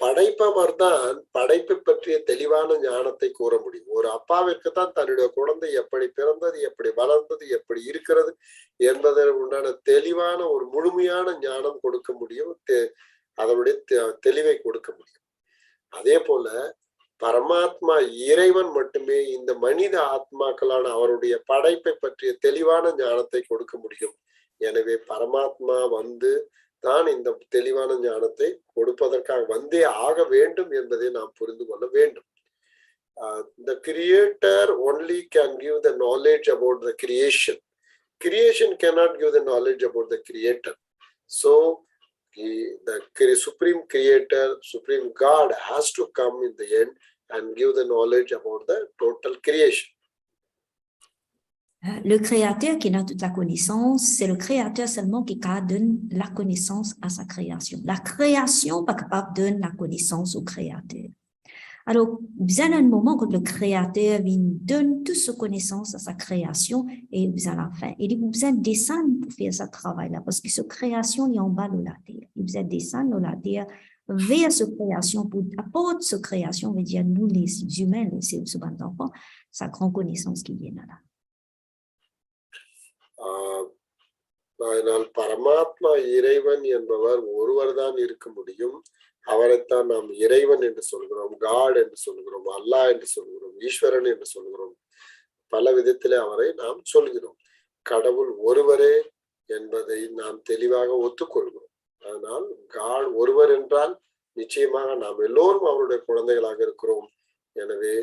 படைப்பவர் தான் படைப்பை பற்றிய தெளிவான ஞானத்தை கூற முடியும். ஒரு அப்பாவிற்கு தான் தன்னுடைய குழந்தை எப்படி பிறந்தது, எப்படி வளர்ந்தது, எப்படி இருக்கிறது என்பதற்கு உண்டான தெளிவான ஒரு முழுமையான ஞானம் கொடுக்க முடியும், அதனுடைய தெளிவை கொடுக்க முடியும். அதே போல பரமாத்மா இறைவன் மட்டுமே இந்த மனித ஆத்மாக்களான அவருடைய படைப்பை பற்றிய தெளிவான ஞானத்தை கொடுக்க முடியும். எனவே பரமாத்மா வந்து தான் இந்த தெளிவான ஞானத்தை கொடுப்பதற்காக வந்தே ஆக வேண்டும் என்பதை நாம் புரிந்து கொள்ள வேண்டும். The creator only can give the knowledge about the creation. Creation cannot give the knowledge about the creator. So the supreme creator, supreme God has to come in the end and give the knowledge about the total creation. Le créateur qui a toute la connaissance, c'est le créateur seulement qui donne la connaissance à sa création. La création n'est pas capable de donner la connaissance au créateur. Alors, bien un moment quand le créateur donne toute sa connaissance à sa création et à la fin, il a besoin de descendre pour faire ce travail-là parce que cette création est en bas de la terre. Il a besoin de descendre de la terre vers cette création pour apporter cette création, veut dire nous les humains, les enfants, sa grande connaissance qui vient là. அதனால் பரமாத்மா இறைவன் என்பவர் ஒருவர்தான் இருக்க முடியும். அவரைத்தான் நாம் இறைவன் என்று சொல்கிறோம், காட் என்று சொல்கிறோம், அல்லாஹ் என்று சொல்கிறோம், ஈஸ்வரன் என்று சொல்கிறோம். பல விதத்திலே அவரை நாம் சொல்கிறோம். கடவுள் ஒருவரே என்பதை நாம் தெளிவாக ஒத்துக்கொள்கிறோம். அதனால் காட் ஒருவர் என்றால் நிச்சயமாக நாம் எல்லோரும் அவருடைய குழந்தைகளாக இருக்கிறோம். எனவே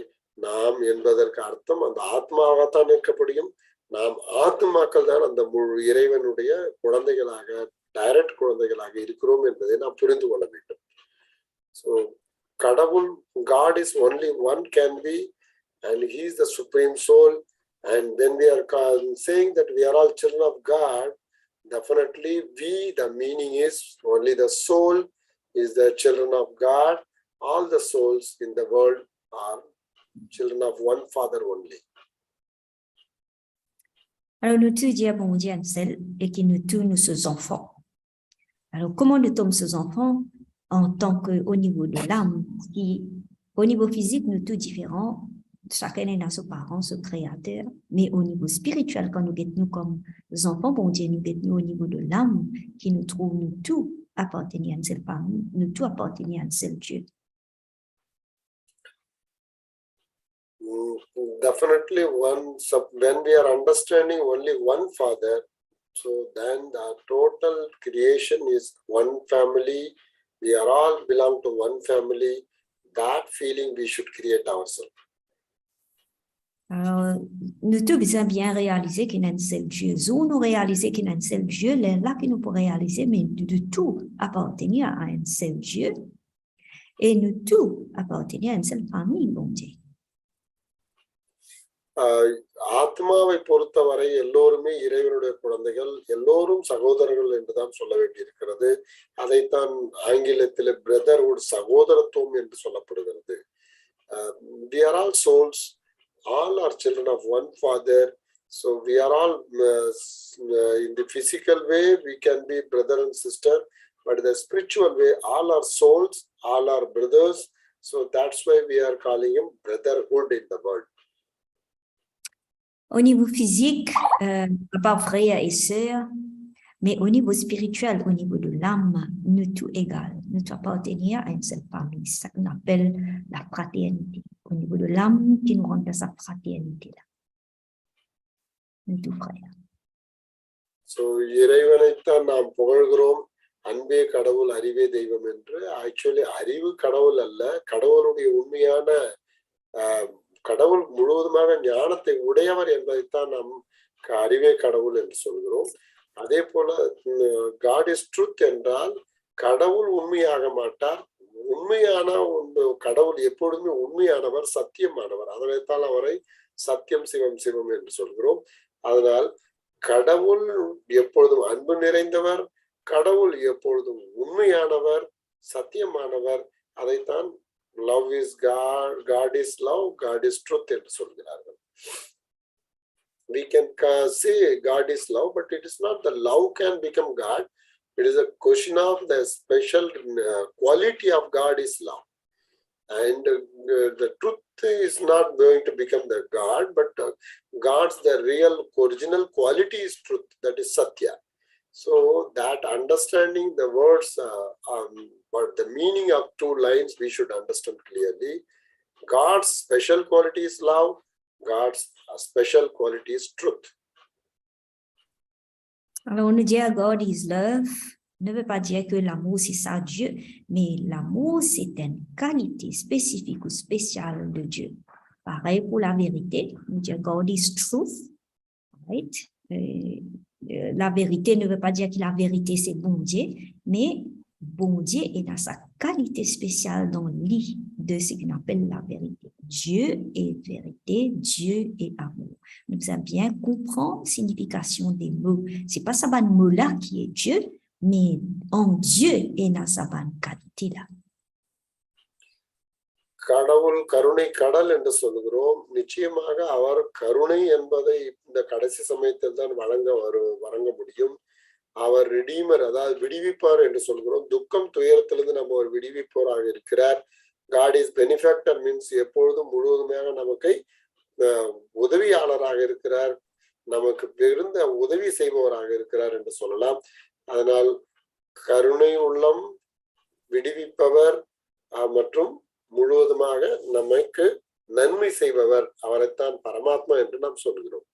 நாம் என்பதற்கு அர்த்தம் அந்த ஆத்மாவாகத்தான் இருக்கப்படியும். நாம் ஆத்மாக்கள் தான் அந்த முழு இறைவனுடைய குழந்தைகளாக டைரக்ட் குழந்தைகளாக இருக்கிறோம் என்பதை நாம் புரிந்து கொள்ள வேண்டும். So கடவுள், God is only one can be, and he is the supreme soul. And when we are saying that we are all children of God, definitely the meaning is only the soul is the children of God. All the souls in the world are children of one Father only. Alors, nous tous disons bon Dieu un seul et qui nous tous nous sommes enfants. Alors, comment nous sommes ces enfants en tant qu'au niveau de l'âme, au niveau physique, nous tous différents, chacun a ses parents, ses créateurs, mais au niveau spirituel, quand nous sommes comme enfants, bon Dieu, nous sommes au niveau de l'âme qui nous trouve, nous tous appartenir à une seule famille, nous tous appartenir à un seul Dieu. Definitely when we are understanding only one Father, so then the total creation is one family. We are all belong to one family. That feeling we should create ourselves. Alors, nous tous besoin bien réaliser qu'il y a un seul Dieu. Ou nous réaliser qu'il y a un seul Dieu, là que nous pouvons réaliser, mais de tout appartenir à un seul Dieu. Et nous tous appartenir à une seule famille, bon Dieu. ஆத்மாவை பொறுத்தவரை எல்லோருமே இறைவனுடைய குழந்தைகள், எல்லோரும் சகோதரர்கள் என்றுதான் சொல்ல வேண்டியிருக்கிறது. அதைத்தான் ஆங்கிலத்தில் பிரதர்ஹுட், சகோதரத்துவம் என்று சொல்லப்படுகிறது. We are all souls, all are children of one Father. So we are all in the physical way we can be brother and sister, but in the spiritual way all are souls, all are brothers. So that's why we are calling him brotherhood in the world. Au niveau physique, pas frères et sœurs, mais au niveau spirituel, au niveau de l'âme, nous tous égales, nous tous appartenir à une seule famille. C'est ça qu'on appelle la fraternité. Au niveau de l'âme, qui nous rend à sa fraternité-là. Nous tous frères. So, இறைவனைத்தான் நாம் புகழ்கிறோம். அன்பே கடவுள், அறிவே தெய்வம் என்று. ஆக்சுவலி அறிவு கடவுள் அல்ல, கடவுளுடைய உண்மையான கடவுள் முழுவதுமாக ஞானத்தை உடையவர் என்பதைத்தான் நாம் அறிவே கடவுள் என்று சொல்கிறோம். அதே போல God is truth என்றால் கடவுள் உண்மையாக மாட்டார். உண்மையான கடவுள் எப்பொழுதுமே உண்மையானவர், சத்தியமானவர். அதனைத்தான் அவரை சத்தியம் சிவம் சிவம் என்று சொல்கிறோம். அதனால் கடவுள் எப்பொழுதும் அன்பு நிறைந்தவர், கடவுள் எப்பொழுதும் உண்மையானவர், சத்தியமானவர். அதைத்தான் love is God, God is love, God is truth என்று சொல்கிறார்கள். We can say God is love, but it is not the love can become God. It is a question of the special quality of God is love. And the truth is not going to become the God, but God's the real original quality is truth, that is Satya. So that understanding the words, but the meaning of two lines we should understand clearly. God's special quality is love, God's special quality is truth. Alors, on dit God is love, ne veut pas dire que l'amour c'est ça Dieu, mais l'amour c'est une qualité spécifique ou spéciale de Dieu. Pareil pour la vérité, on dit God is truth, right? La vérité ne veut pas dire que la vérité c'est bon Dieu, mais bon Dieu est dans sa qualité spéciale dans lui de ce qu'on appelle la vérité. Dieu est vérité, Dieu est amour. nous a bien comprendre la signification des mots. C'est pas ça ban mot là qui est Dieu, mais en Dieu est dans sa ban qualité là. கடவுள் கருணை கடல் என்று சொல்லுகிறோம். நிச்சயமாக அவர் கருணை என்பதை இந்த கடைசி சமயத்தில் தான் வழங்க முடியும். அவர் ரிடீமர், அதாவது விடுவிப்பார் என்று சொல்கிறோம். துக்கம் துயரத்திலிருந்து நம்ம ஒரு விடுவிப்போராக இருக்கிறார். காட் இஸ் பெனிஃபேக்டர் மீன்ஸ் எப்பொழுதும் முழுவதுமாக நமக்கு உதவியாளராக இருக்கிறார், நமக்கு பெருந்த உதவி செய்பவராக இருக்கிறார் என்று சொல்லலாம். அதனால் கருணை உள்ளம், விடுவிப்பவர் மற்றும் முழுவதுமாக நமக்கு நன்மை செய்பவர், அவரைத்தான் பரமாத்மா என்று நாம் சொல்கிறோம்.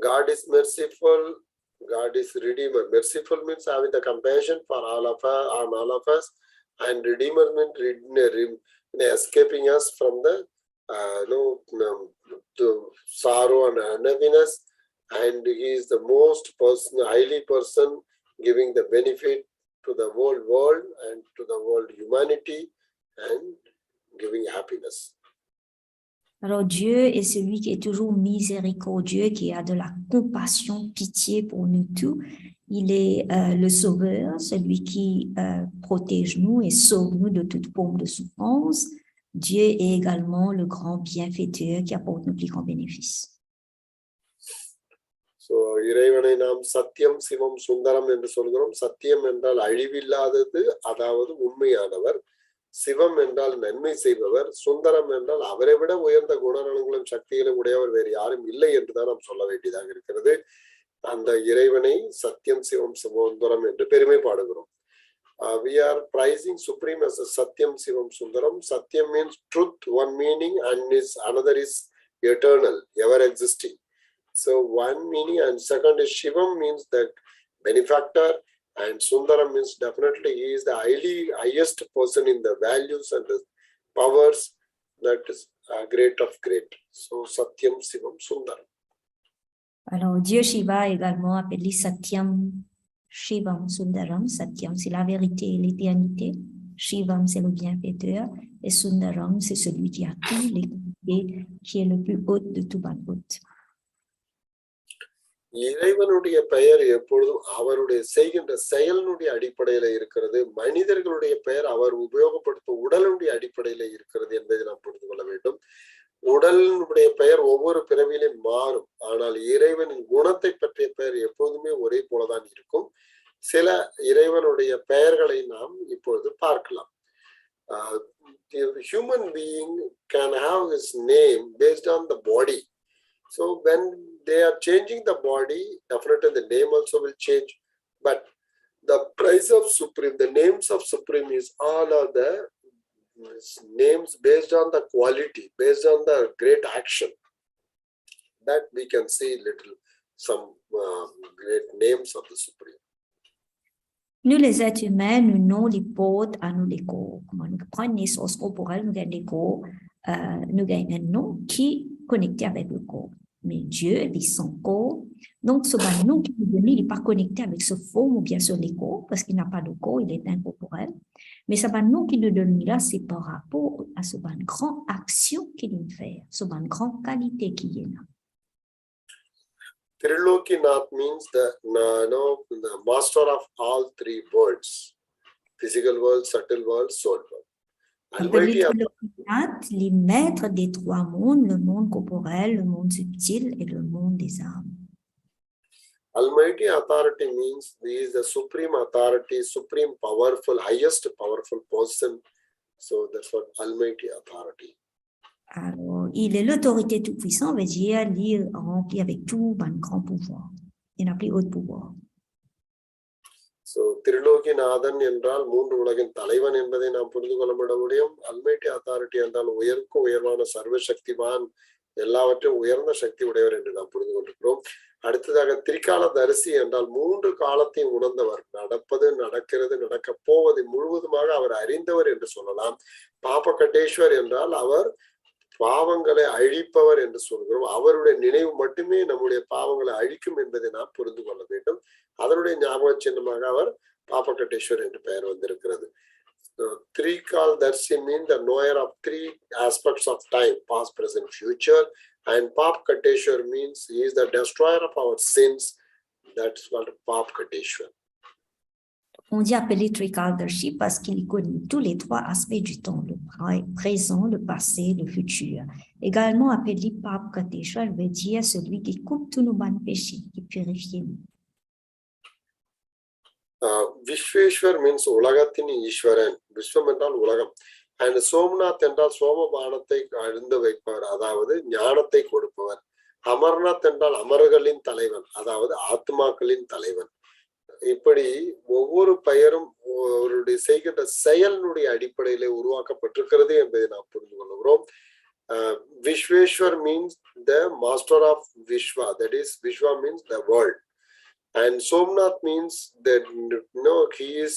God is merciful, God is redeemer. Merciful means having the compassion for all of us, and redeemer means escaping us from the sorrow and unhappiness, and he is the most highly person giving the benefit to the whole world and to the world humanity and giving happiness. Alors Dieu est celui qui est toujours miséricordieux, qui a de la compassion, pitié pour nous tous. Il est le sauveur, celui qui protège nous et sauve nous de toute forme de souffrance. Dieu est également le grand bienfaiteur qui apporte nos plus grands bénéfices. So, இறைவனை நாம் சத்தியம் சிவம் சுந்தரம் என்று சொல்கிறோம். சத்தியம் என்றால் அழிவில்லாதது, அதாவது உண்மையானவர். சிவம் என்றால் நன்மை செய்பவர். சுந்தரம் என்றால் அவரை விட உயர்ந்த குணநலங்களும் சக்திகளும் உடையவர் வேறு யாரும் இல்லை என்றுதான் நாம் சொல்ல வேண்டியதாக இருக்கிறது. அந்த இறைவனை சத்தியம் சிவம் சுந்தரம் என்று பெருமை பாடுகிறோம். We are prizing Supreme as a Satyam Sivam Sundaram. Satyam means truth, one meaning, and another is eternal, ever existing. So one meaning, and second is Shivam means the benefactor, and Sundaram means definitely he is the highest person in the values and the powers, that is great of great. So Satyam Sivam Sundaram. Alors Dieu Shiva également appelé Satyam Shivam Sundaram. Satyam c'est la vérité et l'éternité. Shivam c'est le bienfaiteur et Sundaram c'est celui qui a tous les qualités, qui est le plus haut de tout ban haute. இறைவனுடைய பெயர் எப்பொழுதும் அவருடைய செய்கின்ற செயலினுடைய அடிப்படையில இருக்கிறது. மனிதர்களுடைய பெயர் அவர் உபயோகப்படுத்தும் உடலுடைய அடிப்படையில இருக்கிறது என்பதை நாம் புரிந்து கொள்ள வேண்டும். உடலினுடைய பெயர் ஒவ்வொரு பிறவியிலும் மாறும், ஆனால் இறைவனின் குணத்தை பற்றிய பெயர் எப்போதுமே ஒரே போலதான் இருக்கும். சில இறைவனுடைய பெயர்களை நாம் இப்பொழுது பார்க்கலாம். Human being can have his name based on the body. So when they are changing the body, definitely the name also will change. But the price of Supreme, the names of Supreme is all of the names based on the quality, based on the great action. That we can see some great names of the Supreme. Nous, les êtres humains, nous n'avons les portes à nous les corps. Comment nous prenons naissance corporelle, nous gagnons des corps, nous gagnons un nom qui est connecté avec le corps. Mais Dieu est son corps. Donc, ce nom qui nous donne, il n'est pas connecté avec ce forme ou bien sur les corps, parce qu'il n'a pas de corps, il est incorporel. Mais ce nom qui nous donne là, c'est par rapport à ce grande action qu'il nous fait, ce grande qualité qui est là. Trilokinath means the master of all three worlds: physical world, subtle world, soul world. Trilokinath, les maîtres des trois mondes, le monde corporel, le monde subtil et le monde des âmes. Almighty authority means he is the supreme authority, supreme powerful, highest powerful person. So that's what Almighty authority. Alors, il est l'autorité tout-puissant, veut dire il est rempli avec tout un grand pouvoir. Il n'a plus haut pouvoir. So, Trilokinathan என்றால் மூன்று உலகின் தலைவன் என்பதை நாம் புரிந்து கொள்ள முடியும். Almighty authority என்றால் உயர்க்கும் உயர்வான சர்வசக்திவான், எல்லாவற்றையும் உயர்ந்த சக்தி உடையவர் என்று நாம் புரிந்து கொண்டிருக்கிறோம். அடுத்ததாக திரிகால தரிசி என்றால் மூன்று காலத்தையும் உணர்ந்தவர், நடப்பது, நடக்கிறது, நடக்க போவது முழுவதுமாக அவர் அறிந்தவர் என்று சொல்லலாம். பாபகட்டேஸ்வர் என்றால் அவர் பாவங்களை அழிப்பவர் என்று சொல்கிறோம். அவருடைய நினைவு மட்டுமே நம்முடைய பாவங்களை அழிக்கும் என்பதை நாம் புரிந்து கொள்ள வேண்டும். அதனுடைய ஞாபக சின்னமாக அவர் பாபகட்டேஸ்வர் என்று பெயர் வந்திருக்கிறது. Three Kal Darshi means the knower of three aspects of time: past, present, future. And Pap Kateshwar means he is the destroyer of our sins. That's called Pap Kateshwar. On dit appeler Trikaldarshi parce qu'il connaît tous les trois aspects du temps, le présent, le passé, le futur. Également appelé Pap Kateshwar veut dire celui qui coupe tous nos bonnes péchés, qui purifie. Vishweshwar means Ulagathini Ishwaran. Vishwam என்றால் உலகம். And Somnath என்றால் சோமபானத்தை அழுந்த வைப்பவர், அதாவது ஞானத்தை கொடுப்பவர். அமர்நாத் என்றால் அமரர்களின் தலைவன், அதாவது ஆத்மாக்களின் தலைவன். இப்படி ஒவ்வொரு பெயரும் அவருடைய செய்கின்ற செயலினுடைய அடிப்படையிலே உருவாக்கப்பட்டிருக்கிறது என்பதை நாம் புரிந்து கொள்கிறோம். Vishweshwar means the master of Vishwa, that is Vishwa means the world. And Somnath means that he is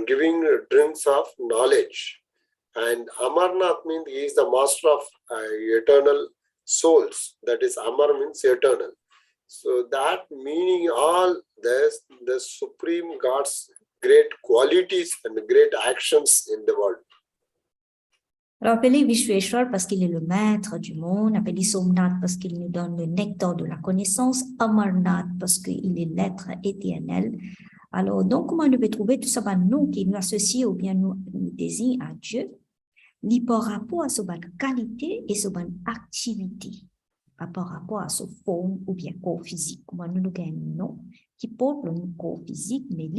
giving drinks of knowledge. And Amarnath means he is the master of eternal souls, that is Amar means eternal. So that meaning all the supreme God's great qualities and great actions in the world. Alors, appelé Vishweshwar parce qu'il est le maître du monde, appelé Somnath parce qu'il nous donne le nectar de la connaissance, Amarnath parce qu'il est l'être éternel. Alors, donc, comment on peut trouver tout ça, nous qui nous associons ou bien nous désignons à Dieu, par rapport à sa qualité et sa activité, par rapport à sa forme ou bien corps physique. Comment nous gagnons qui porte le corps physique, mais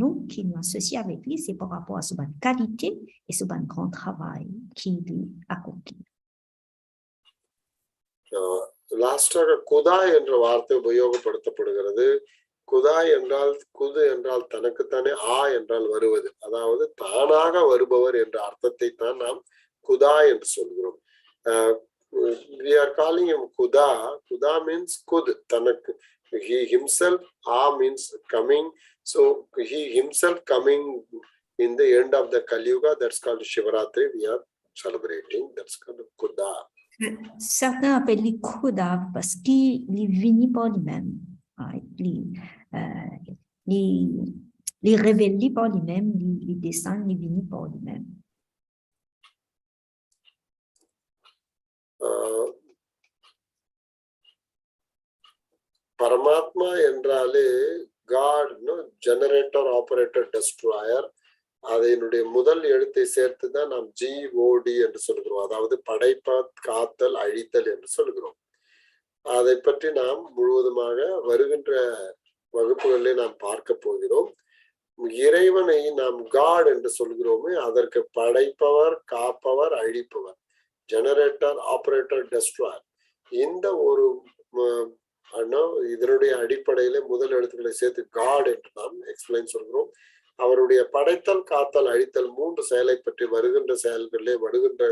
nous qui nous associons avec lui, c'est par rapport à sa qualité et ce grand travail qu'il accomplit. லாஸ்டாக குதா என்ற வார்த்தை உபயோகப்படுத்தப்படுகிறது. குதா என்றால் குது என்றால் தனக்குத்தானே, என்றால் வருவது, அதாவது தானாக வருபவர் என்ற அர்த்தத்தை தான் நாம் குதா என்று சொல்கிறோம். We are calling him Kuda. Kuda means kud, தனக்கு. He himself, means coming. So he himself coming in the end of the Kali Yuga, that's called Shivaratri. We are celebrating. That's called Kuda. Certains appellent Kuda parce qu'il est venu par lui-même. Les révéler par lui-même, les descendre, les venir par lui-même. Paramatma என்றாலே God, generator, operator, destroyer. அதனுடைய முதல் எழுத்தை சேர்த்து தான் நாம் GOD என்று சொல்கிறோம், அதாவது படைப்ப காத்தல் அழித்தல் என்று சொல்கிறோம். அதை பற்றி நாம் முழுவதுமாக வருகின்ற வகுப்புகளிலே நாம் பார்க்க போகிறோம். இறைவனை நாம் God என்று சொல்கிறோமே, அதற்கு படைப்பவர், காப்பவர், அழிப்பவர், ஜெனரேட்டர், ஆபரேட்டர், டெஸ்ட்ராயர். இந்த ஒரு இதனுடைய அடிப்படையில முதல் எழுத்துக்களை சேர்த்து God என்று நாம் எக்ஸ்பிளைன் சொல்கிறோம். அவருடைய படைத்தல், காத்தல், அழித்தல் மூன்று செயலை பற்றி வருகின்ற செயல்களிலே வருகின்ற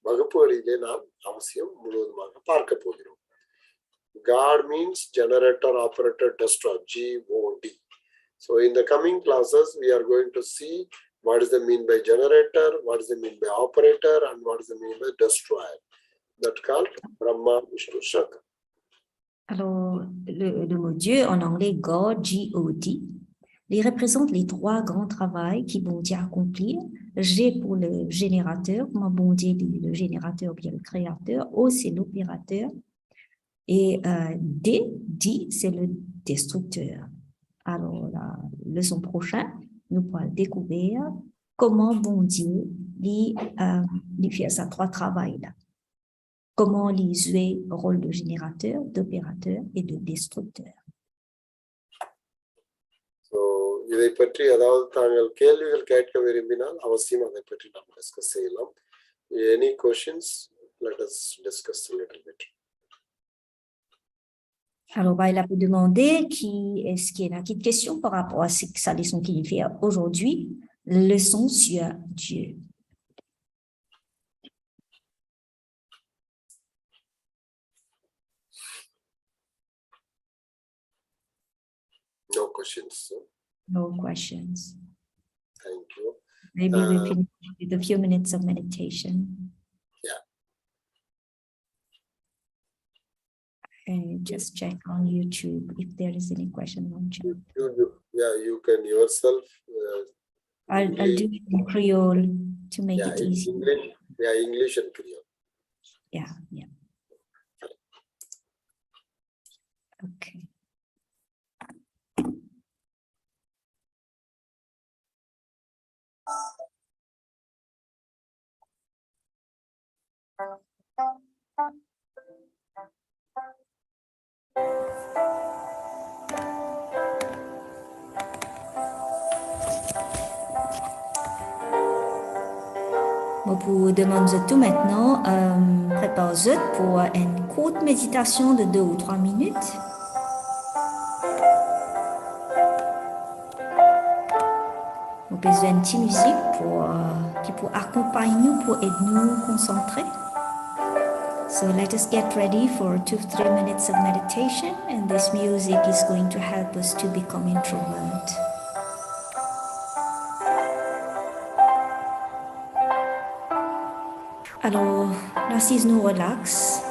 வகுப்புகளிலே நாம் அவசியம் முழுவதுமாக பார்க்க போகிறோம். God means generator, operator, destroyer, GOD. So in the coming classes, we are going to see what is the mean by generator, what is the mean by operator, and what is the mean by destroyer. That's called Brahma, Vishnu, Shankar. Alors, le mot Dieu en anglais, God, G-O-D, il représente les trois grands travaux qui bon Dieu accomplir. G pour le générateur, comment bon Dieu dit le générateur, bien le créateur. O, c'est l'opérateur. Et D, c'est le destructeur. Alors, la leçon prochaine, nous pourrons découvrir comment bon Dieu lui fait ces trois travaux-là. Comment les jouer le rôle de générateur, d'opérateur et de destructeur. So, இதை பற்றி ஏதாவது தாங்கள் கேள்விகள் கேட்க விரும்பினால் அவசியம் அதை பற்றி நாம் டிஸ்கஸ் செய்யலாம். Any questions? Let us discuss a little bit. Alors, il a pu demander est-ce qu'il y a une petite question par rapport à sa leçon qu'il fait aujourd'hui, leçon sur Dieu. No questions. No questions. Thank you. Maybe we finish with a few minutes of meditation. Yeah. And just check on YouTube if there is any question on chat. You can yourself. I'll do it in Creole to make it easy. English and Creole. Yeah. Okay. Je vous demande tout maintenant, préparez-vous pour une courte méditation de 2 ou 3 minutes. Vous avez besoin de petite musique qui pour accompagner nous, pour aider nous à concentrer. So let us get ready for 2-3 minutes of meditation, and this music is going to help us to become introvert. Alors, l'assise nous relaxe,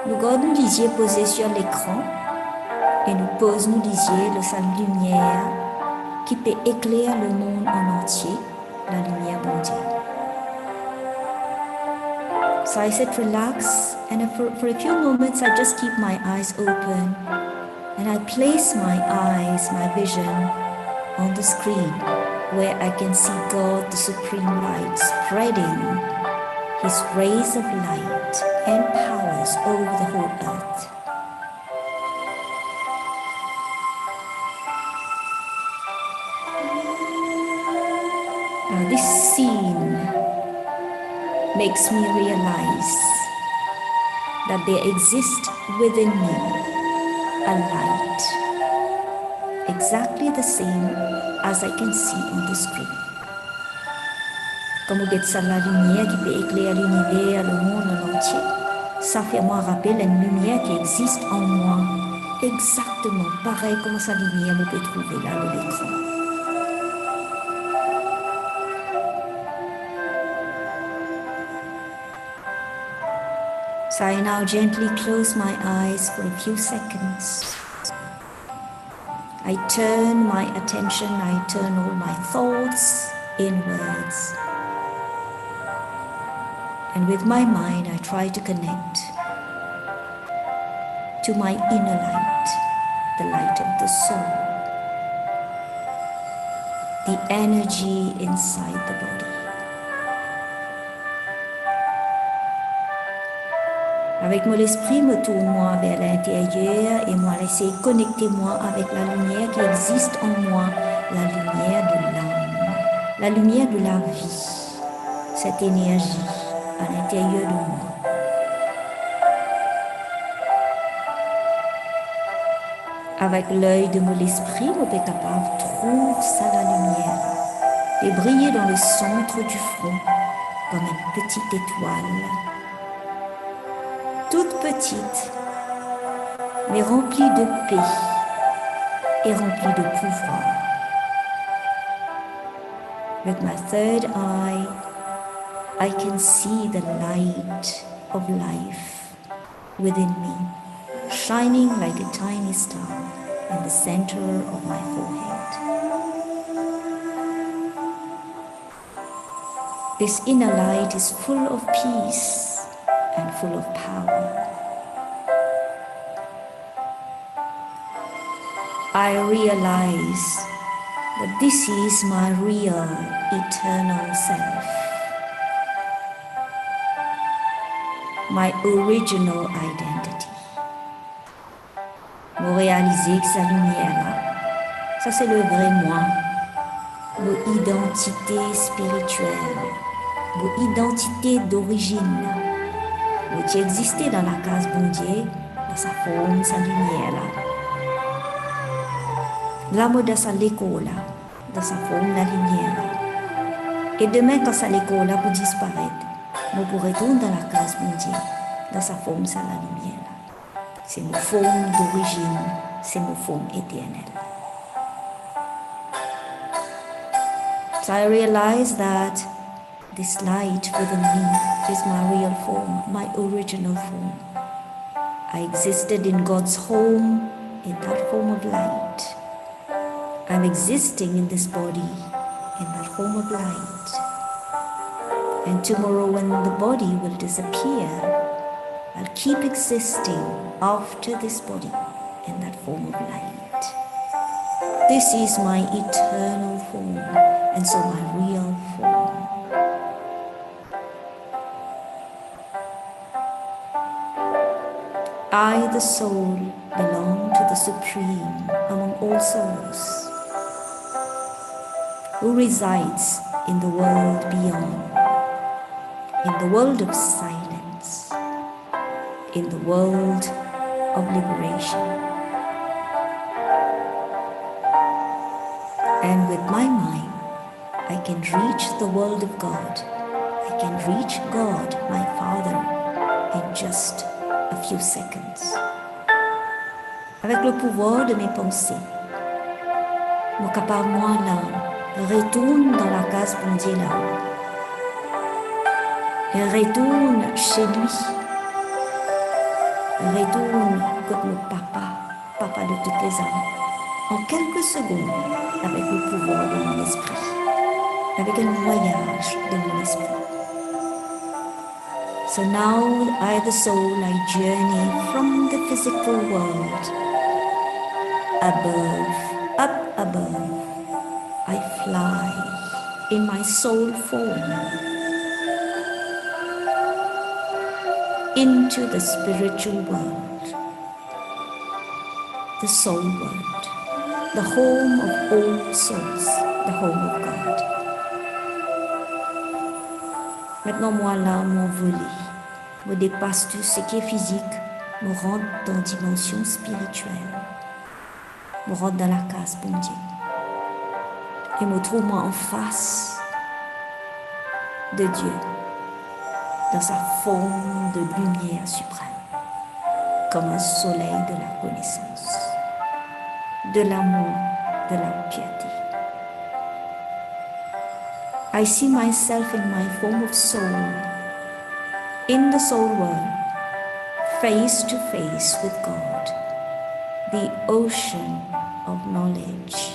nous gardons les yeux posés sur l'écran et nous posons les yeux le salle lumière qui peut éclairer le monde en entier, la lumière mondiale. So I said relax, and for a few moments I just keep my eyes open and I place my eyes, my vision on the screen where I can see God, the Supreme Light, spreading His rays of light and powers over the whole earth. Now this scene makes me realize that there exists within me a light, exactly the same as I can see on the screen. Comme vous êtes la lumière qui peut éclairer l'univers, le monde en entier, ça fait moi rappeler une lumière qui existe en moi, exactement pareil comme sa lumière vous pouvez trouver là à l'écran. So I now gently close my eyes for a few seconds. I turn my attention, I turn all my thoughts inwards. And with my mind, I try to connect to my inner light, the light of the soul, the energy inside the body. Avec mon esprit, me tourne moi vers l'intérieur et moi laisser connecter moi avec la lumière qui existe en moi, la lumière de l'âme, la lumière de la vie, cette énergie à l'intérieur de moi. Avec l'œil de mon esprit, on est capable de trouver ça la lumière et briller dans le centre du front comme une petite étoile. Toute petite, mais remplie de paix et remplie de pouvoir. With my third eye, I can see the light of life within me, shining like a tiny star in the center of my forehead. This inner light is full of peace and full of power. I realize that this is my real eternal self, my original identity. Vous réalisez que sa lumière là, ça c'est le vrai moi, vos identités spirituelles, vos identités d'origine. Qui existait dans la case bon Dieu, dans sa forme, sa lumière là. L'amour dans sa l'école là, dans sa forme, la lumière là. Et demain, quand ça l'école là pour disparaître, nous pourrons retourner dans la case bon Dieu, dans sa forme, ça la lumière là. C'est nos formes d'origine, c'est nos formes éternelles. So I realize that this light within me is my real form, my original form. I existed in God's home, in that form of light. I'm existing in this body, in that form of light. And tomorrow when the body will disappear, I'll keep existing after this body, in that form of light. This is my eternal form, and so my real form. I, the soul, belong to the Supreme among all souls, who resides in the world beyond, in the world of silence, in the world of liberation. And with my mind, I can reach the world of God. I can reach God, my Father, in just a few seconds. Avec le pouvoir de mes pensées, mon capable moi là, retourne dans la case bon Dieu là-haut. Et retourne chez lui. Retourne comme mon papa de toutes les âmes, en quelques secondes, avec le pouvoir de mon esprit, avec un voyage de mon esprit. So now I, the soul, I journey from the physical world, up above, I fly in my soul form into the spiritual world, the soul world, the home of all souls, the home of God. Maintenant, moi là, mon volé, me dépasse tout ce qui est physique, me rentre dans la dimension spirituelle, me rentre dans la case bon Dieu, et me trouve moi en face de Dieu, dans sa forme de lumière suprême, comme un soleil de la connaissance, de l'amour, de la piété. I see myself in my form of soul, in the soul world, face to face with God, the ocean of knowledge,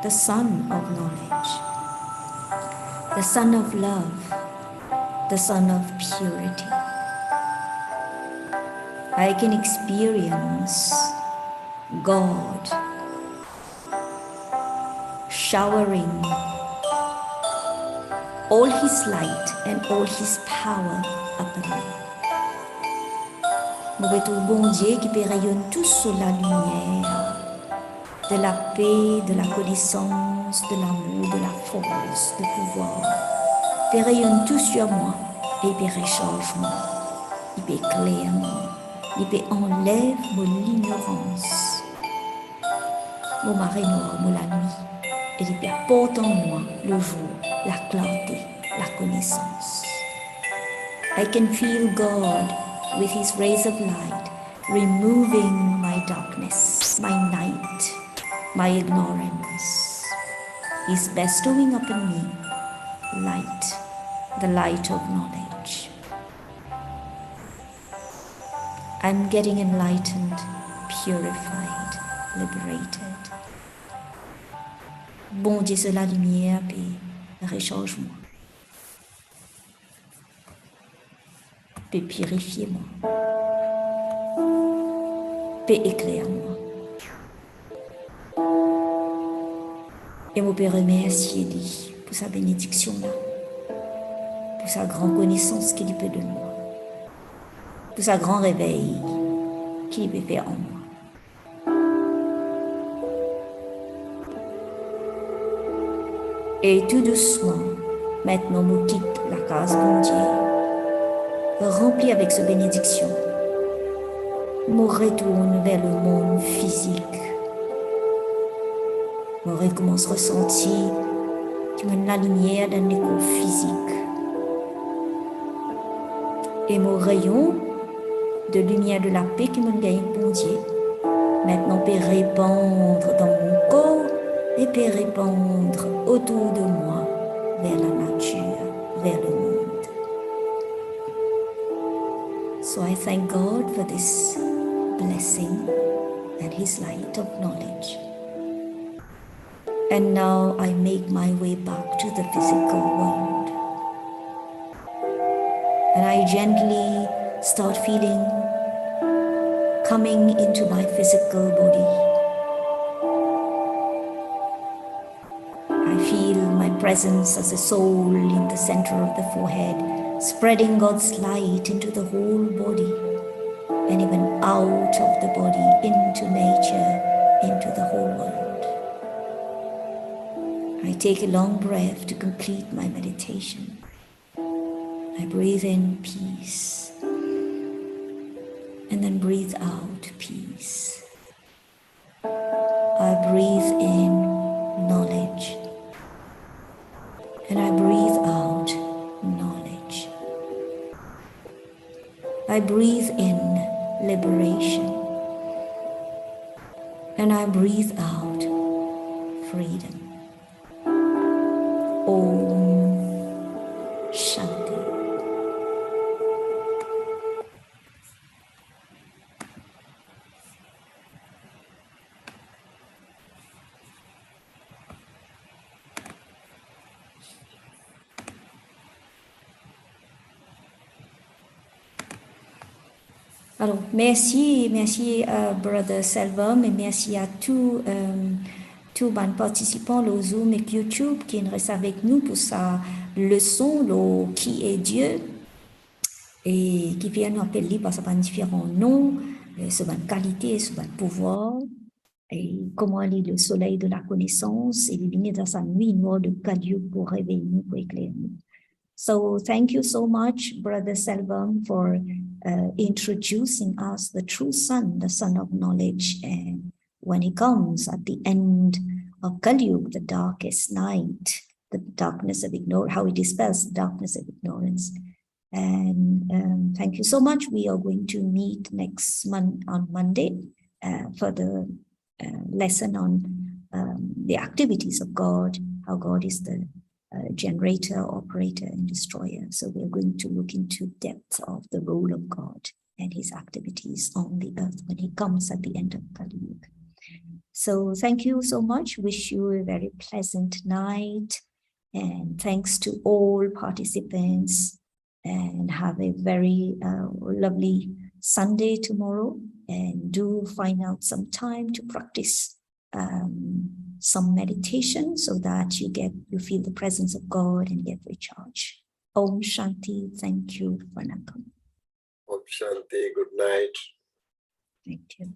the sun of knowledge, the sun of love, the sun of purity. I can experience God showering all His light and all His power upon me. Nous retrouvons bon Dieu qui peut rayonner tout sur la lumière de la paix, de la connaissance, de l'amour, de la force, du pouvoir. Il peut rayonner tout sur moi et il peut recharger moi. Il peut éclairer moi. Il peut enlever mon ignorance, mon marée noire, mon la nuit. Et il peut apporter en moi le jour, la clarté, la connaissance. I can feel God with His rays of light, removing my darkness, my night, my ignorance. He's bestowing upon me light, the light of knowledge. I'm getting enlightened, purified, liberated. Bon Dieu, c'est la lumière, puis rechange-moi. Puis purifiez-moi. Puis éclaire-moi. Et vous pouvez remercier lui pour sa bénédiction là, pour sa grande connaissance qu'il peut donner moi, pour sa grand réveil qu'il peut faire en moi. Et tout doucement, maintenant, je quitte la case bon Dieu, remplie avec cette bénédiction. Je retourne vers le monde physique. Je recommence à ressentir que la lumière dans le corps physique. Et mon rayon de lumière de la paix qui me gagne, bon Dieu, maintenant peut répandre dans mon corps et peut répandre autour de moi vers la nature, vers le monde. So I thank God for this blessing and His light of knowledge. And now I make my way back to the physical world. And I gently start feeling coming into my physical body. I feel my presence as a soul in the center of the forehead, spreading God's light into the whole body and even out of the body into nature, into the whole world. I take a long breath to complete my meditation. I breathe in peace and then breathe out peace. I breathe in knowledge and I breathe out knowledge. I breathe in liberation and I breathe out freedom. Om Shanti. Alors, merci Brother Selvam et merci à tous les participants au Zoom et YouTube qui restent avec nous pour sa leçon, le qui est Dieu, et qui viennent nous appeler par sa différents noms, sa qualité, sa pouvoir, et comment il est le soleil de la connaissance et il dans sa nuit noire de Kali pour réveiller nous, pour éclairer nous. So thank you so much, Brother Selvam, for introducing us the true sun, the sun of knowledge. And when he comes at the end of Kali Yuga, the darkest night, the darkness of ignorance, how he dispels the darkness of ignorance. And thank you so much. We are going to meet next month on Monday for the lesson on the activities of God, how God is the generator, operator, and destroyer. So we're going to look into depth of the role of God and his activities on the earth when he comes at the end of Kali Yuga. So thank you so much. Wish you a very pleasant night. And thanks to all participants. And have a very lovely Sunday tomorrow. And do find out some time to practice some meditation so that you feel the presence of God and get recharged. Om Shanti. Thank you. Vanakkam. Om Shanti. Good night. Thank you.